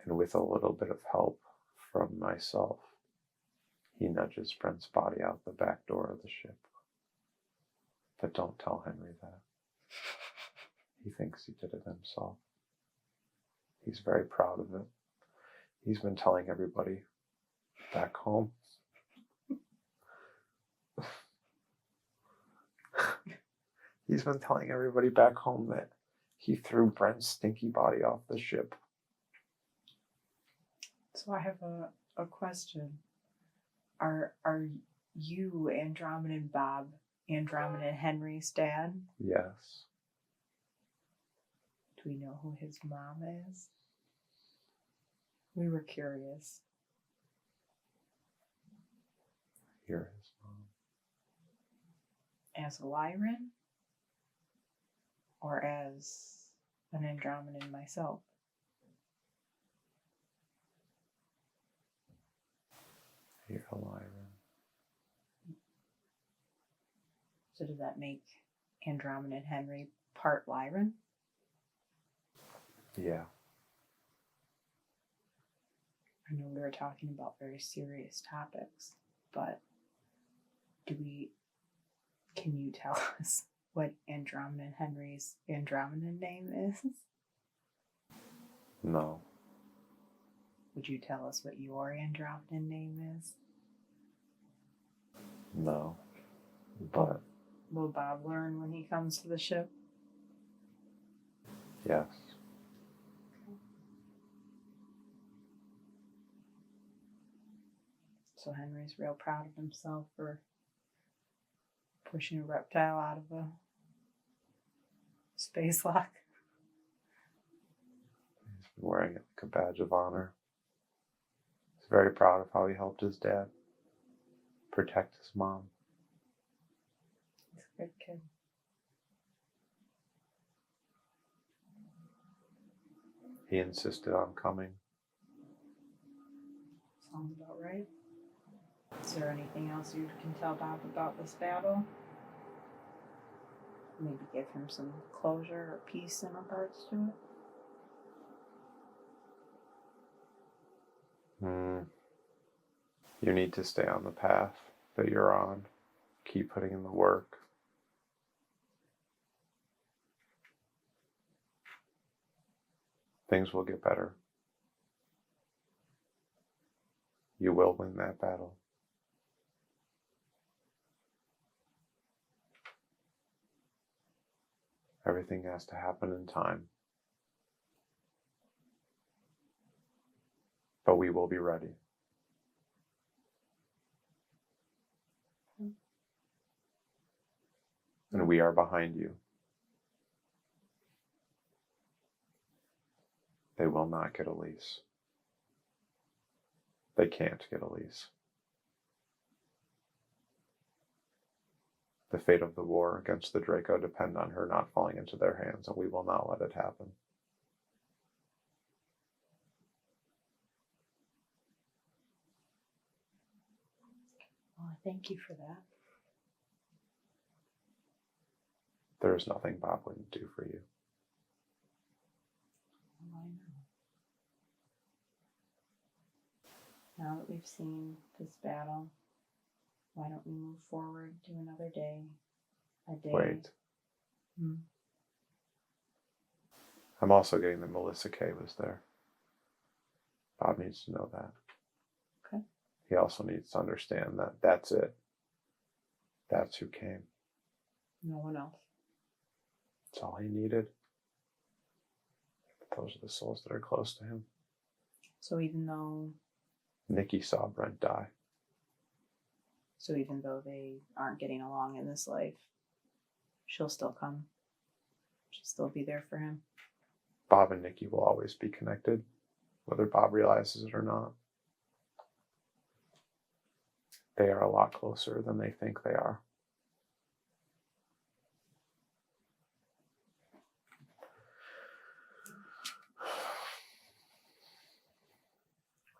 And with a little bit of help from myself, he nudges Brent's body out the back door of the ship. But don't tell Henry that. He thinks he did it himself. He's very proud of it. He's been telling everybody back home. He's been telling everybody back home that he threw Brent's stinky body off the ship. So I have a question. Are you Andromedan Bob Andromedan Henry's dad? Yes. Do we know who his mom is? We were curious. You're his mom. As a Lyran? Or as an Andromedan myself? You're a Lyran. So does that make Andromedan Henry part Lyran? Yeah. I know we were talking about very serious topics, but can you tell us what Andromedan Henry's Andromedan name is? No. Would you tell us what your Andromedan name is? No. But Will Bob learn when he comes to the ship? yes. So Henry's real proud of himself for pushing a reptile out of a space lock. He's and wearing it like a badge of honor. He's very proud of how he helped his dad protect his mom. He's a good kid. He insisted on coming. Sounds about right. Is there anything else you can tell Bob about this battle? Maybe give him some closure or peace in regards to it? You need to stay on the path that you're on. Keep putting in the work. Things will get better. You will win that battle. Everything has to happen in time. But we will be ready. And we are behind you. They will not get Alysse. They can't get Alysse. The fate of the war against the Draco depend on her not falling into their hands, and we will not let it happen. Well, I thank you for that. There is nothing Bob wouldn't do for you. Well, I know. Now that we've seen this battle, why don't we move forward to another day? A day. Wait. Hmm. I'm also getting that Melissa K was there. Bob needs to know that. Okay. He also needs to understand that that's it. That's who came. No one else. That's all he needed. But those are the souls that are close to him. So even though Nikki saw Brent die. they aren't getting along in this life, she'll still come. She'll still be there for him. Bob and Nikki will always be connected, whether Bob realizes it or not. They are a lot closer than they think they are.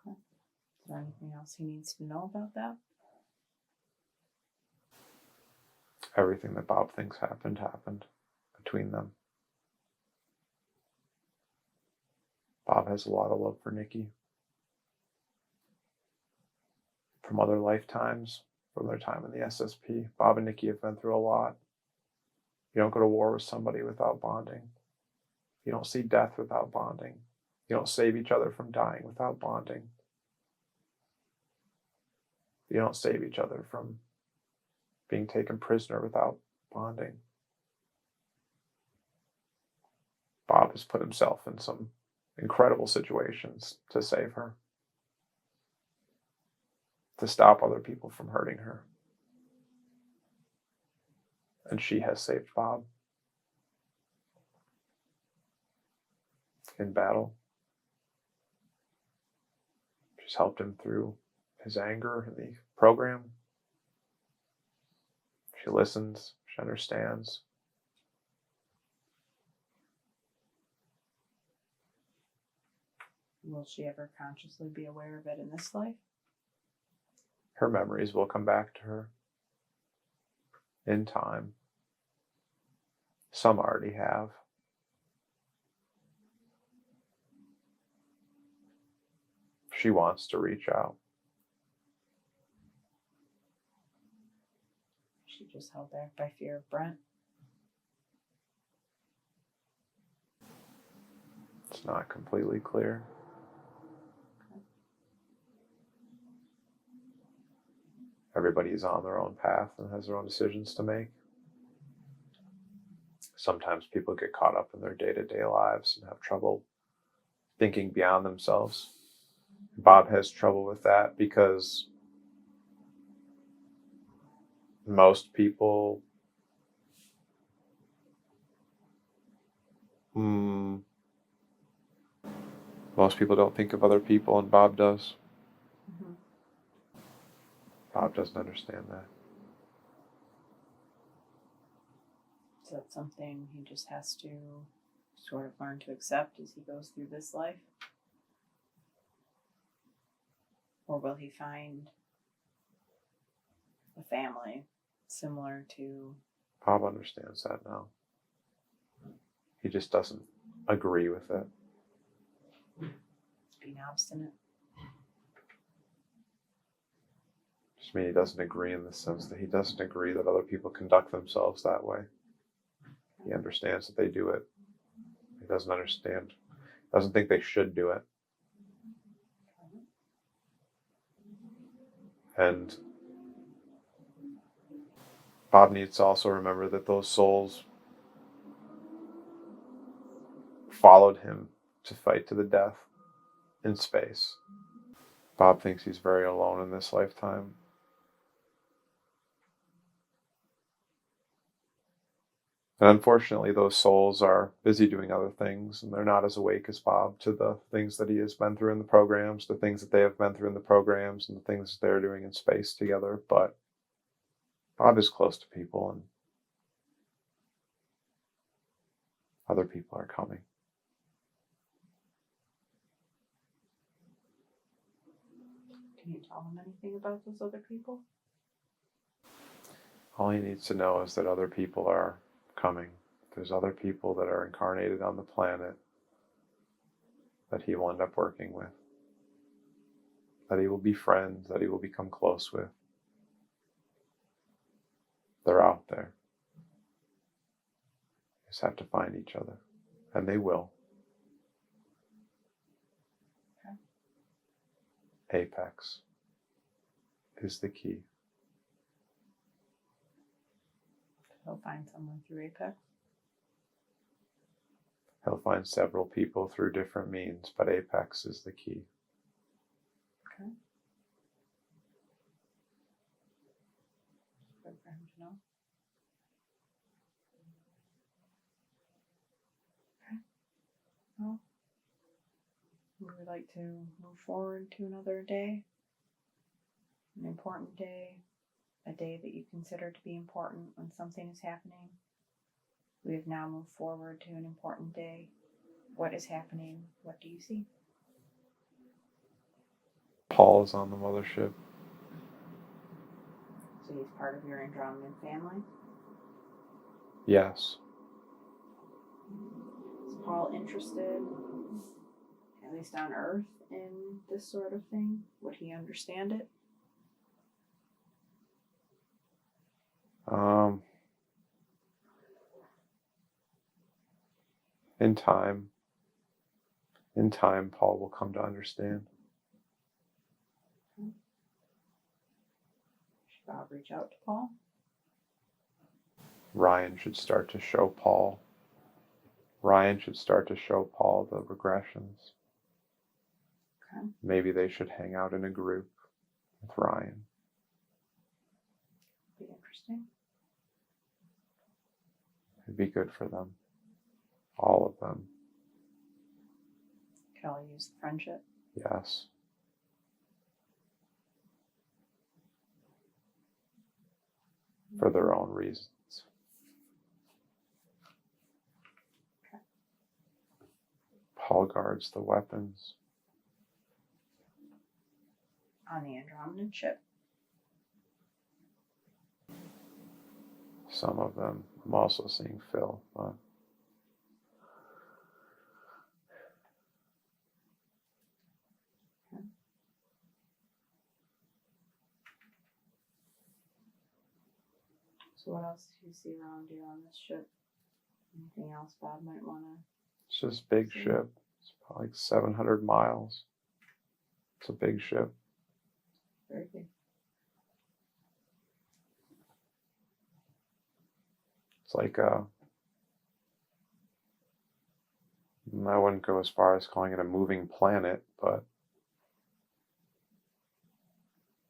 Is there anything else he needs to know about that? Everything that Bob thinks happened between them. Bob has a lot of love for Nikki. From other lifetimes, from their time in the SSP, Bob and Nikki have been through a lot. You don't go to war with somebody without bonding. You don't see death without bonding. You don't save each other from dying without bonding. You don't save each other from being taken prisoner without bonding. Bob has put himself in some incredible situations to save her, to stop other people from hurting her. And she has saved Bob in battle. She's helped him through his anger in the program. She listens, she understands. Will she ever consciously be aware of it in this life? Her memories will come back to her in time. Some already have. She wants to reach out. She just held back by fear of Brent. It's not completely clear. Everybody's on their own path and has their own decisions to make. Sometimes people get caught up in their day-to-day lives and have trouble thinking beyond themselves. Bob has trouble with that because most people Most people don't think of other people, and Bob does. Mm-hmm. Bob doesn't understand that. So that's something he just has to sort of learn to accept as he goes through this life? Or will he find a family similar to... Bob understands that now. He just doesn't agree with it. being obstinate? Just mean he doesn't agree in the sense that he doesn't agree that other people conduct themselves that way. He understands that they do it. He doesn't understand, doesn't think they should do it. And Bob needs to also remember that those souls followed him to fight to the death in space. Bob thinks he's very alone in this lifetime. And unfortunately, those souls are busy doing other things, and they're not as awake as Bob to the things that he has been through in the programs, the things that they have been through in the programs, and the things that they're doing in space together. But Bob is close to people, and other people are coming. Can you tell him anything about those other people? All he needs to know is that other people are coming. There's other people that are incarnated on the planet that he will end up working with, that he will be friends, that he will become close with. They're out there. You just have to find each other, and they will. Okay. Apex is the key. He'll find someone through Apex. He'll find several people through different means, but Apex is the key. Okay. Good for him to know. Okay. Well, we would like to move forward to another day, an important day, a day that you consider to be important when something is happening. We have now moved forward to an important day. What is happening? What do you see? Paul is on the mothership. So he's part of your Andromedan family? Yes. Is Paul interested, at least on Earth, in this sort of thing? Would he understand it? In time, Paul will come to understand. Should Bob reach out to Paul? Ryan should start to show Paul. Ryan should start to show Paul the regressions. Okay. Maybe they should hang out in a group with Ryan. Be interesting. It'd be good for them. All of them. Could all use the friendship. Yes. For their own reasons. Okay. Paul guards the weapons. On the Andromedan ship. Some of them. I'm also seeing Phil. But So what else do you see around you on this ship? Anything else Bob might want to... it's just a big ship. It's probably like 700 miles. It's a big ship. Very big. It's like I wouldn't go as far as calling it a moving planet, but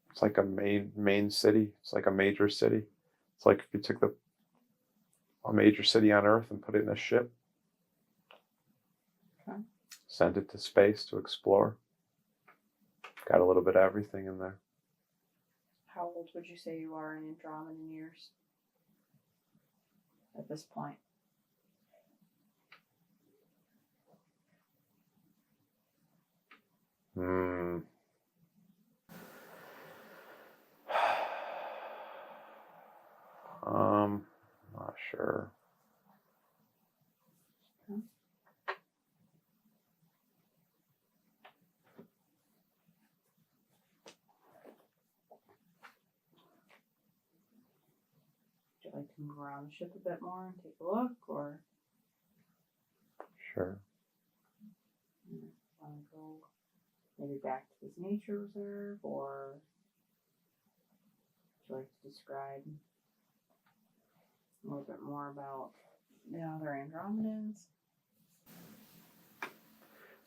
it's like a main city. It's like a major city. It's like if you took a major city on Earth and put it in a ship. Okay. sent it to space to explore. Got a little bit of everything in there. How old would you say you are in Andromedan years at this point? Not sure. Hmm. Would you like to move around the ship a bit more and take a look, or Sure. want to go maybe back to this nature reserve, or would you like to describe a little bit more about the other Andromedans?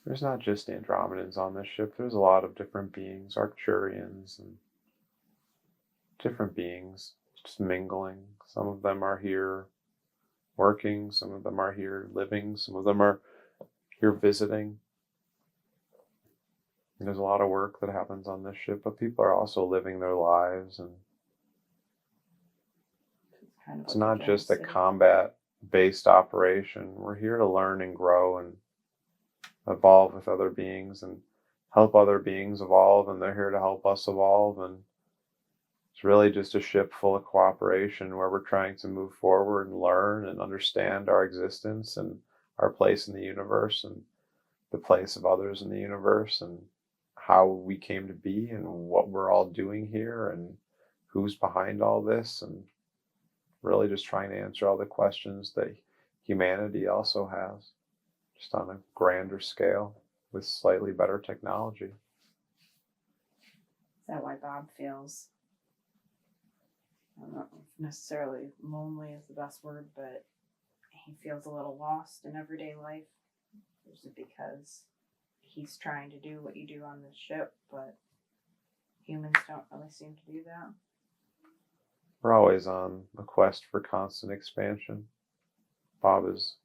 There's not just Andromedans on this ship. There's a lot of different beings, Arcturians, and different beings just mingling. Some of them are here working, some of them are here living, some of them are here visiting. And there's a lot of work that happens on this ship, but people are also living their lives, and it's not just a combat-based operation. We're here to learn and grow and evolve with other beings and help other beings evolve, and they're here to help us evolve. And it's really just a ship full of cooperation where we're trying to move forward and learn and understand our existence and our place in the universe and the place of others in the universe and how we came to be and what we're all doing here and who's behind all this, and really just trying to answer all the questions that humanity also has, just on a grander scale with slightly better technology. Is that why Bob feels, I don't know if necessarily lonely is the best word, but he feels a little lost in everyday life? Is it because he's trying to do what you do on this ship, but humans don't really seem to do that? We're always on a quest for constant expansion. Bob is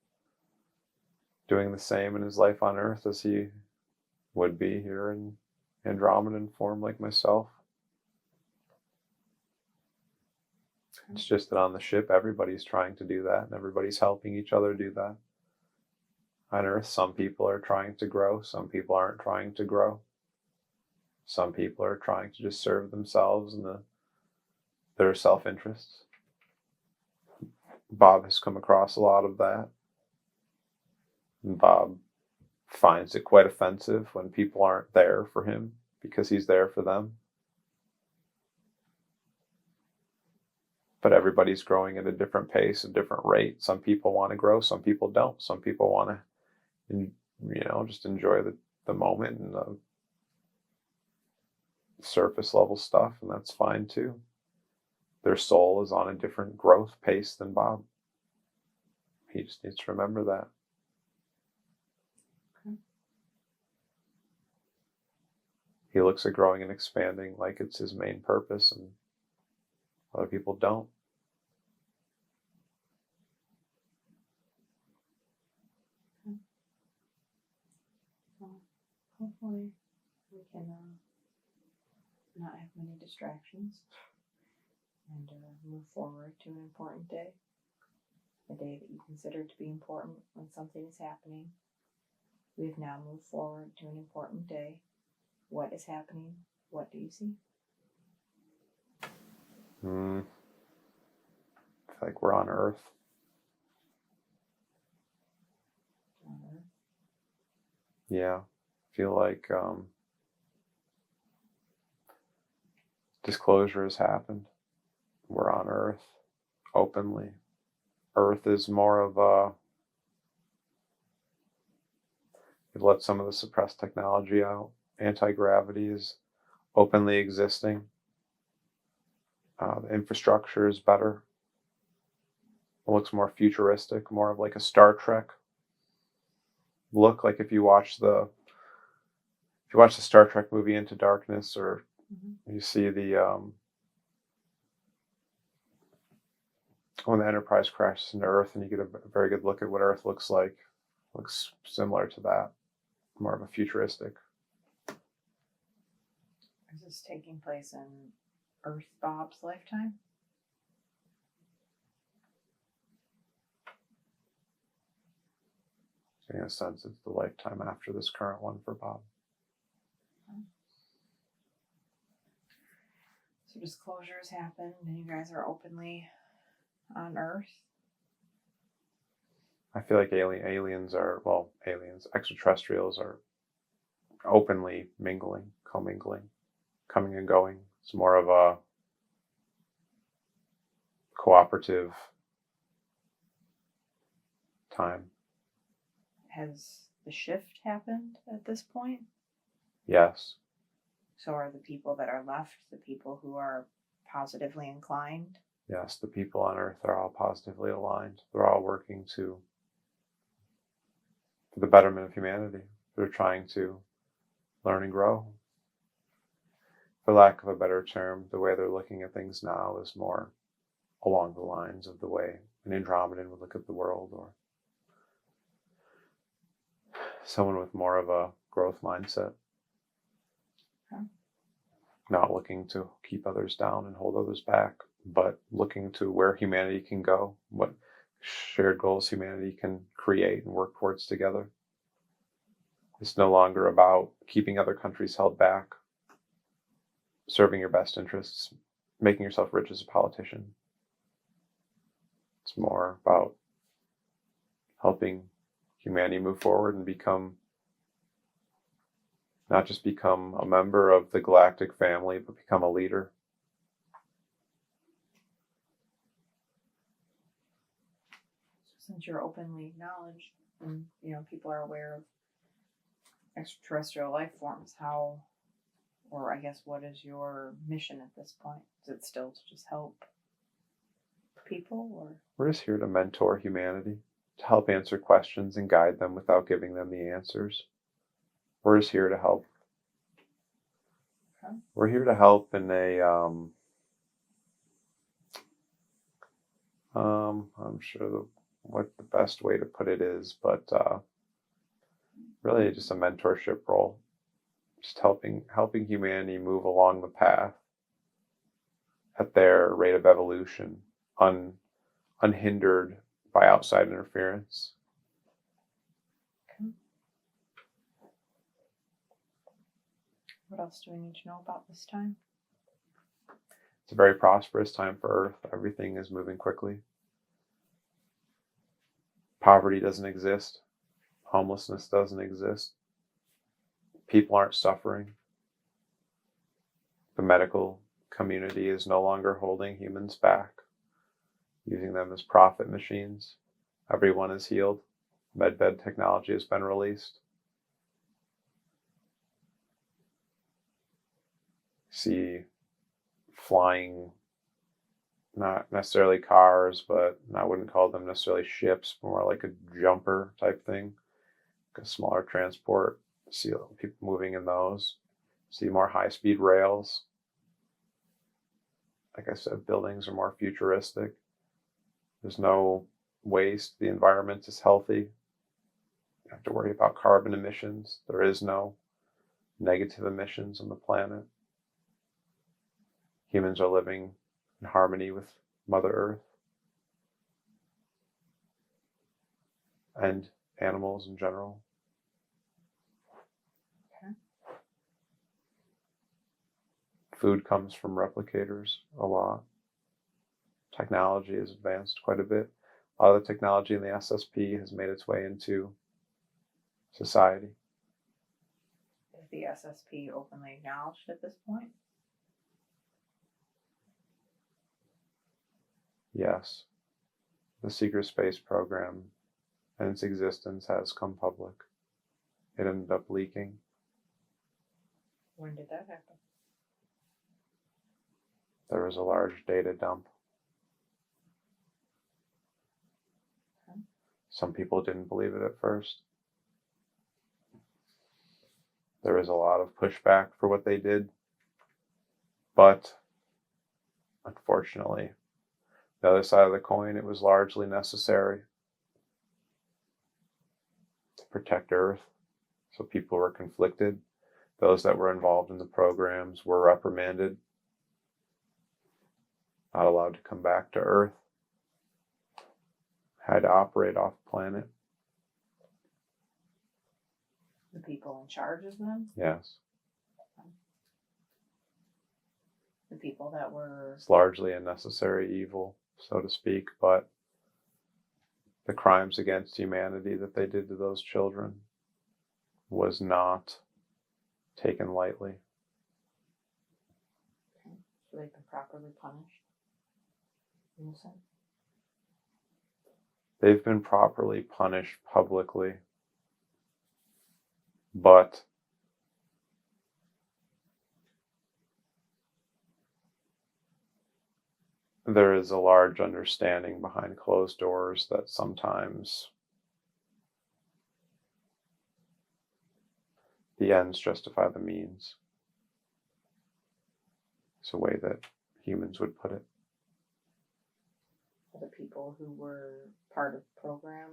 doing the same in his life on Earth as he would be here in Andromedan form, like myself. It's just that on the ship, everybody's trying to do that, and everybody's helping each other do that. On Earth, some people are trying to grow, some people aren't trying to grow. Some people are trying to just serve themselves and their self-interests. Bob has come across a lot of that. And Bob finds it quite offensive when people aren't there for him because he's there for them. But everybody's growing at a different pace, a different rate. Some people want to grow, some people don't. Some people want to, just enjoy the moment and the surface level stuff, and that's fine too. Their soul is on a different growth pace than Bob. He just needs to remember that. Okay. He looks at growing and expanding like it's his main purpose, and other people don't. Well, hopefully we can not have many distractions and move forward to an important day. A day that you consider to be important when something is happening. We have now moved forward to an important day. What is happening? What do you see? It's like we're on Earth. On Earth? Yeah. I feel like disclosure has happened. We're on Earth openly. Earth is more of a, we've let some of the suppressed technology out. Anti-gravity is openly existing. The infrastructure is better. It looks more futuristic, more of like a Star Trek look. Like if you watch the Star Trek movie Into Darkness, or you see the when the Enterprise crashes into Earth and you get a very good look at what Earth looks like, looks similar to that. more of a futuristic. Is this taking place in Earth Bob's lifetime? In a sense, it's the lifetime after this current one for Bob. So disclosures happened and you guys are openly on Earth? I feel like extraterrestrials are openly mingling, commingling, coming and going. It's more of a cooperative time. Has the shift happened at this point? Yes. So are the people that are left the people who are positively inclined? Yes, the people on Earth are all positively aligned. They're all working for the betterment of humanity. They're trying to learn and grow. For lack of a better term, the way they're looking at things now is more along the lines of the way an Andromedan would look at the world, or someone with more of a growth mindset. Okay. Not looking to keep others down and hold others back, but looking to where humanity can go, what shared goals humanity can create and work towards together. It's no longer about keeping other countries held back, serving your best interests, making yourself rich as a politician. It's more about helping humanity move forward and not just become a member of the galactic family, but become a leader. Since you're openly acknowledged and people are aware of extraterrestrial life forms, what is your mission at this point? Is it still to just help people, or? We're just here to mentor humanity, to help answer questions and guide them without giving them the answers. We're just here to help. Okay. We're here to help in a, I'm sure what the best way to put it is, but really just a mentorship role. Just helping humanity move along the path at their rate of evolution, unhindered by outside interference. Okay. What else do we need to know about this time? It's a very prosperous time for Earth. Everything is moving quickly. Poverty doesn't exist. Homelessness doesn't exist. People aren't suffering. The medical community is no longer holding humans back, using them as profit machines. Everyone is healed. Medbed technology has been released. See flying, not necessarily cars, but I wouldn't call them necessarily ships, more like a jumper type thing, like a smaller transport. See people moving in those. See more high-speed rails. Like I said, buildings are more futuristic. There's no waste. The environment is healthy. You don't have to worry about carbon emissions. There is no negative emissions on the planet. Humans are living in harmony with Mother Earth and animals in general. Okay. Food comes from replicators a lot. Technology has advanced quite a bit. A lot of the technology in the SSP has made its way into society. Is the SSP openly acknowledged at this point? Yes. The secret space program and its existence has come public. It ended up leaking. When did that happen? There was a large data dump. Okay. Some people didn't believe it at first. There was a lot of pushback for what they did. But unfortunately, the other side of the coin, it was largely necessary to protect Earth, So people were conflicted. Those that were involved in the programs were reprimanded, not allowed to come back to Earth, had to operate off planet. The people in charge of them? Yes. The people that were... It's largely a necessary evil, so to speak, but the crimes against humanity that they did to those children was not taken lightly. Okay. So they've been properly punished? Innocent? They've been properly punished publicly, but there is a large understanding behind closed doors that sometimes the ends justify the means. It's a way that humans would put it. The people who were part of the program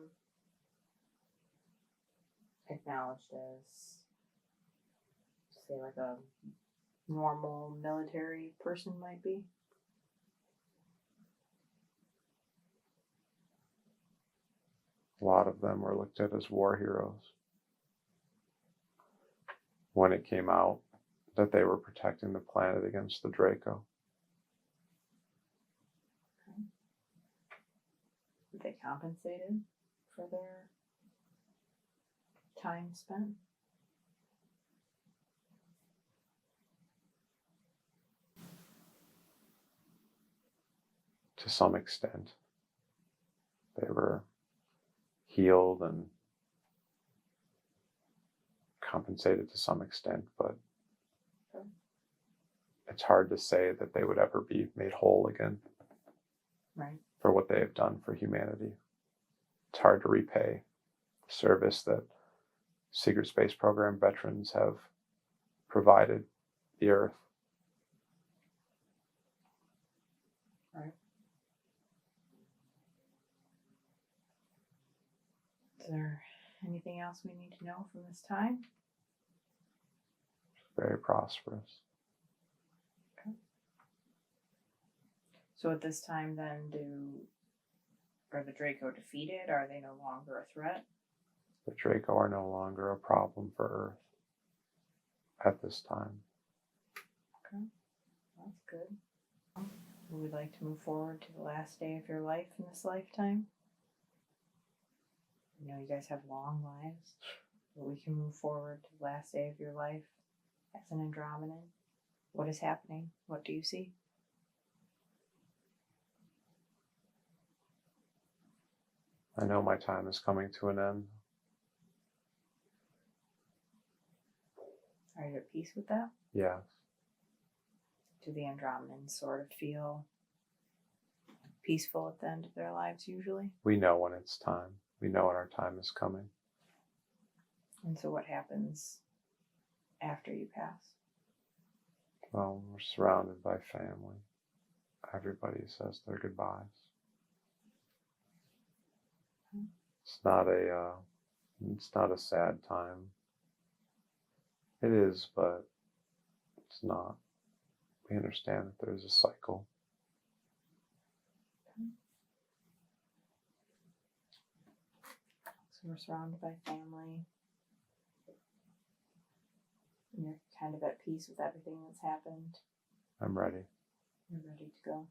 acknowledged as, say, like a normal military person might be? A lot of them were looked at as war heroes. When it came out that they were protecting the planet against the Draco. Okay. Were they compensated for their time spent? To some extent. They were healed and compensated to some extent, but it's hard to say that they would ever be made whole again. Right. For what they have done for humanity. It's hard to repay the service that Secret Space Program veterans have provided the Earth. Right. Is there anything else we need to know from this time? Very prosperous. Okay. So at this time then, are the Draco defeated? Are they no longer a threat? The Draco are no longer a problem for Earth at this time. Okay, that's good. Would we like to move forward to the last day of your life in this lifetime? You know, you guys have long lives, but we can move forward to the last day of your life as an Andromedan. What is happening? What do you see? I know my time is coming to an end. Are you at peace with that? Yes. Do the Andromedans sort of feel peaceful at the end of their lives usually? We know when it's time. We know when our time is coming. And so what happens after you pass? Well, we're surrounded by family. Everybody says their goodbyes. It's not a sad time. It is, but it's not. We understand that there's a cycle. So we're surrounded by family. And you're kind of at peace with everything that's happened. I'm ready. You're ready to go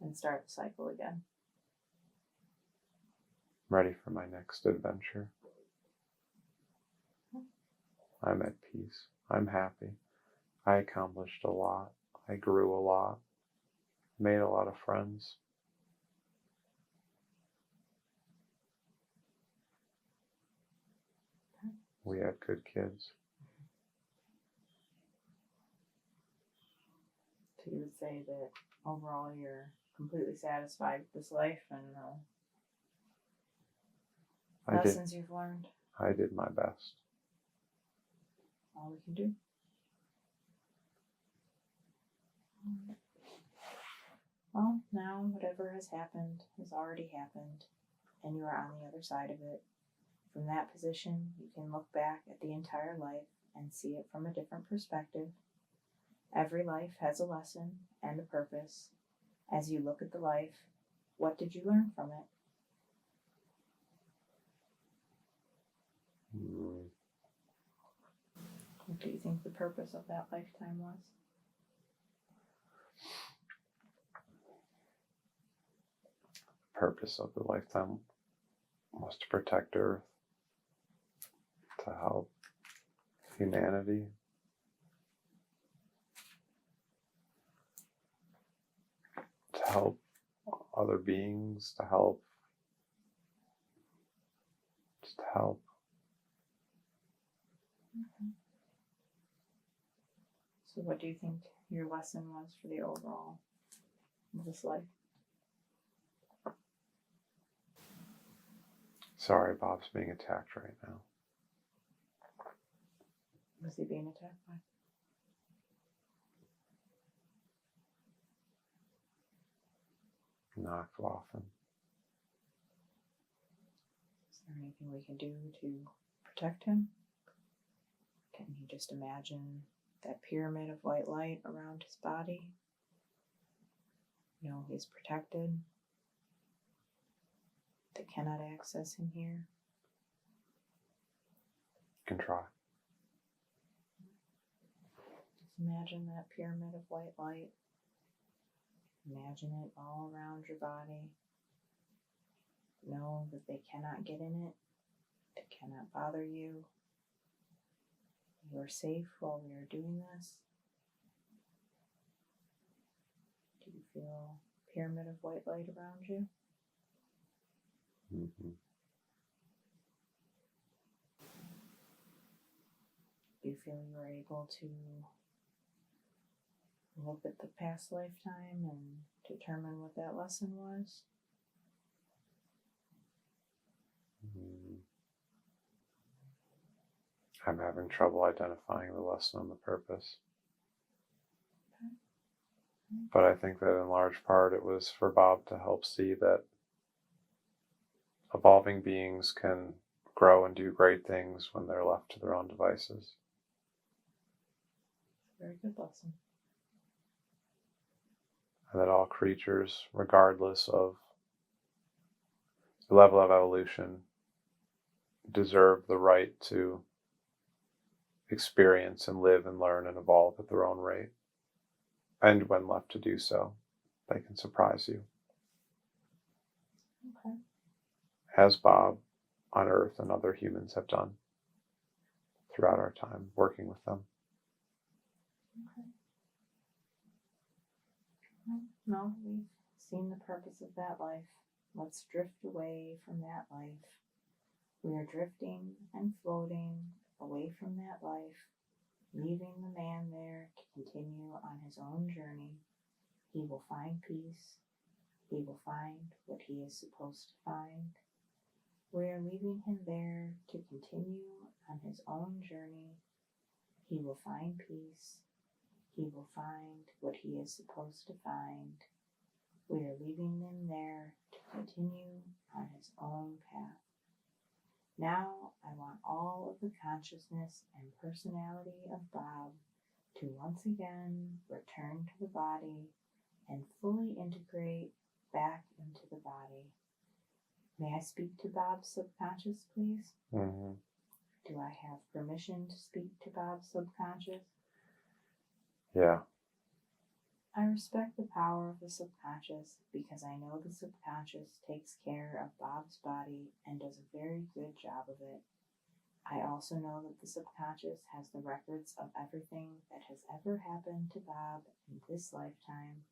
and start the cycle again. I'm ready for my next adventure. I'm at peace. I'm happy. I accomplished a lot. I grew a lot. Made a lot of friends. We had good kids. So you would say that overall you're completely satisfied with this life and the lessons you've learned? I did my best. All we can do. Well, now whatever has happened has already happened, and you are on the other side of it. From that position, you can look back at the entire life and see it from a different perspective. Every life has a lesson and a purpose. As you look at the life, what did you learn from it? What do you think the purpose of that lifetime was? The purpose of the lifetime was to protect Earth, to help humanity, to help other beings, to help, just to help. Mm-hmm. So what do you think your lesson was for the overall of this life? Sorry, Bob's being attacked right now. Was he being attacked by? Knocked off him. Is there anything we can do to protect him? Can he just imagine that pyramid of white light around his body? No, he's protected. They cannot access him here. You can try. Just imagine that pyramid of white light. Imagine it all around your body. Know that they cannot get in it. They cannot bother you. You are safe while we are doing this. Do you feel a pyramid of white light around you? Mm-hmm. Do you feel you are able to look at the past lifetime and determine what that lesson was? I'm having trouble identifying the lesson and the purpose. Okay. But I think that in large part it was for Bob to help see that evolving beings can grow and do great things when they're left to their own devices. Very good lesson. And that all creatures, regardless of the level of evolution, deserve the right to experience and live and learn and evolve at their own rate. And when left to do so, they can surprise you. Okay. As Bob on Earth and other humans have done throughout our time working with them. Okay. Well, no, we've seen the purpose of that life. Let's drift away from that life. We are drifting and floating away from that life, leaving the man there to continue on his own journey. He will find peace. He will find what he is supposed to find. We are leaving him there to continue on his own journey. He will find peace. He will find what he is supposed to find. We are leaving him there to continue on his own path. Now I want all of the consciousness and personality of Bob to once again return to the body and fully integrate back into the body. May I speak to Bob's subconscious, please? Mm-hmm. Do I have permission to speak to Bob's subconscious? Yeah. I respect the power of the subconscious because I know the subconscious takes care of Bob's body and does a very good job of it. I also know that the subconscious has the records of everything that has ever happened to Bob in this lifetime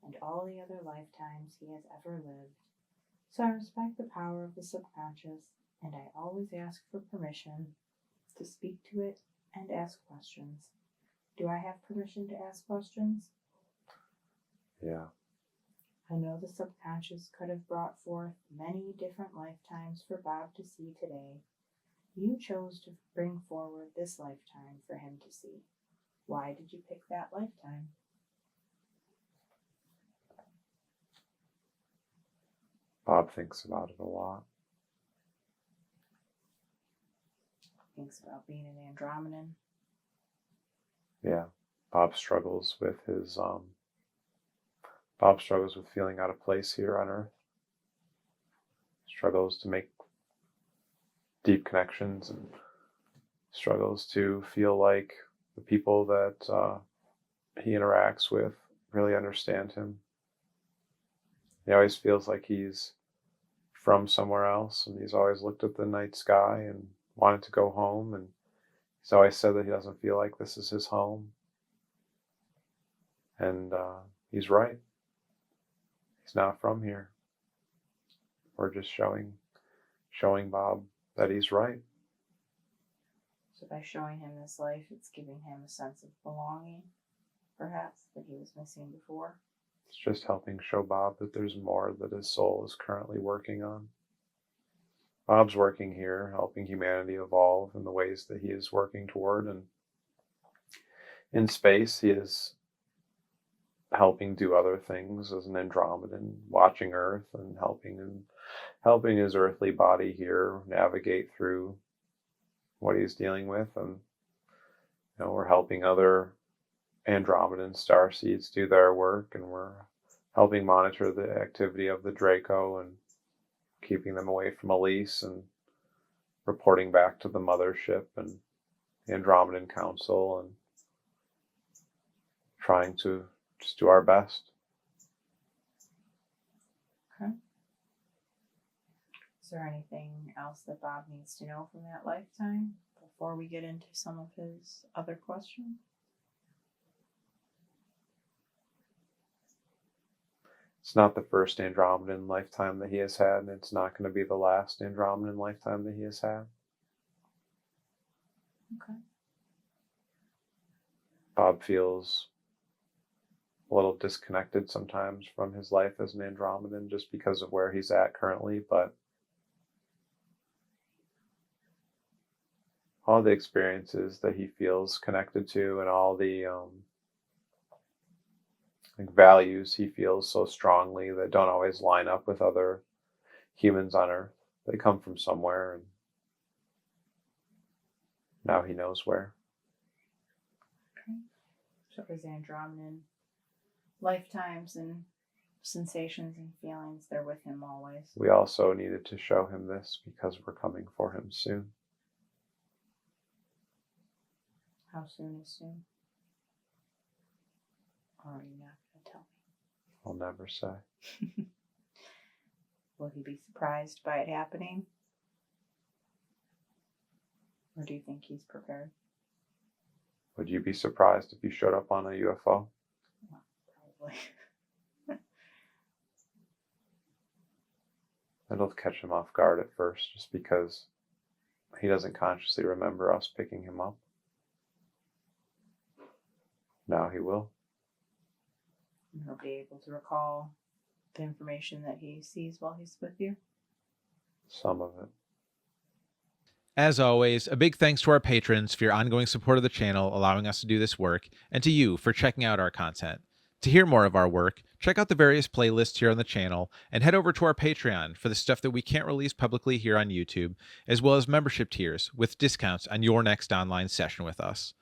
and all the other lifetimes he has ever lived. So I respect the power of the subconscious, and I always ask for permission to speak to it and ask questions. Do I have permission to ask questions? Yeah. I know the subconscious could have brought forth many different lifetimes for Bob to see today. You chose to bring forward this lifetime for him to see. Why did you pick that lifetime? Bob thinks about it a lot. thinks about being an Andromedan. Yeah, Bob struggles with his Bob struggles with feeling out of place here on Earth. Struggles to make deep connections and struggles to feel like the people that he interacts with really understand him. He always feels like he's from somewhere else, and he's always looked at the night sky and wanted to go home, and he's always said that he doesn't feel like this is his home. And he's right. He's not from here. We're just showing Bob that he's right. So by showing him this life, it's giving him a sense of belonging, perhaps, that he was missing before. It's just helping show Bob that there's more that his soul is currently working on. Bob's working here, helping humanity evolve in the ways that he is working toward. And in space, he is helping do other things as an Andromedan, watching Earth and helping his earthly body here navigate through what he's dealing with. And we're helping other Andromedan starseeds do their work, and we're helping monitor the activity of the Draco and keeping them away from Alysse and reporting back to the Mothership and the Andromedan Council and trying to just do our best. Okay. Is there anything else that Bob needs to know from that lifetime before we get into some of his other questions? It's not the first Andromedan lifetime that he has had, and it's not going to be the last Andromedan lifetime that he has had. Okay. Bob feels a little disconnected sometimes from his life as an Andromedan just because of where he's at currently, but all the experiences that he feels connected to and all the values he feels so strongly that don't always line up with other humans on Earth. They come from somewhere, and now he knows where. Okay. So his Andromedan lifetimes and sensations and feelings, they're with him always. We also needed to show him this because we're coming for him soon. How soon is soon? Or are you not going to tell me? I'll never say. Will he be surprised by it happening? Or do you think he's prepared? Would you be surprised if you showed up on a UFO? Well, probably. It'll catch him off guard at first, just because he doesn't consciously remember us picking him up. Now he will. And he'll be able to recall the information that he sees while he's with you? Some of it. As always, a big thanks to our patrons for your ongoing support of the channel, allowing us to do this work, and to you for checking out our content. To hear more of our work, check out the various playlists here on the channel, and head over to our Patreon for the stuff that we can't release publicly here on YouTube, as well as membership tiers with discounts on your next online session with us.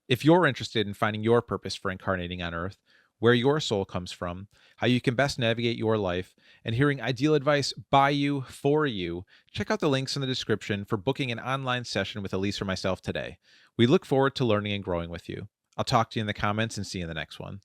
If you're interested in finding your purpose for incarnating on Earth, where your soul comes from, how you can best navigate your life, and hearing ideal advice by you, for you, check out the links in the description for booking an online session with Alysse or myself today. We look forward to learning and growing with you. I'll talk to you in the comments and see you in the next one.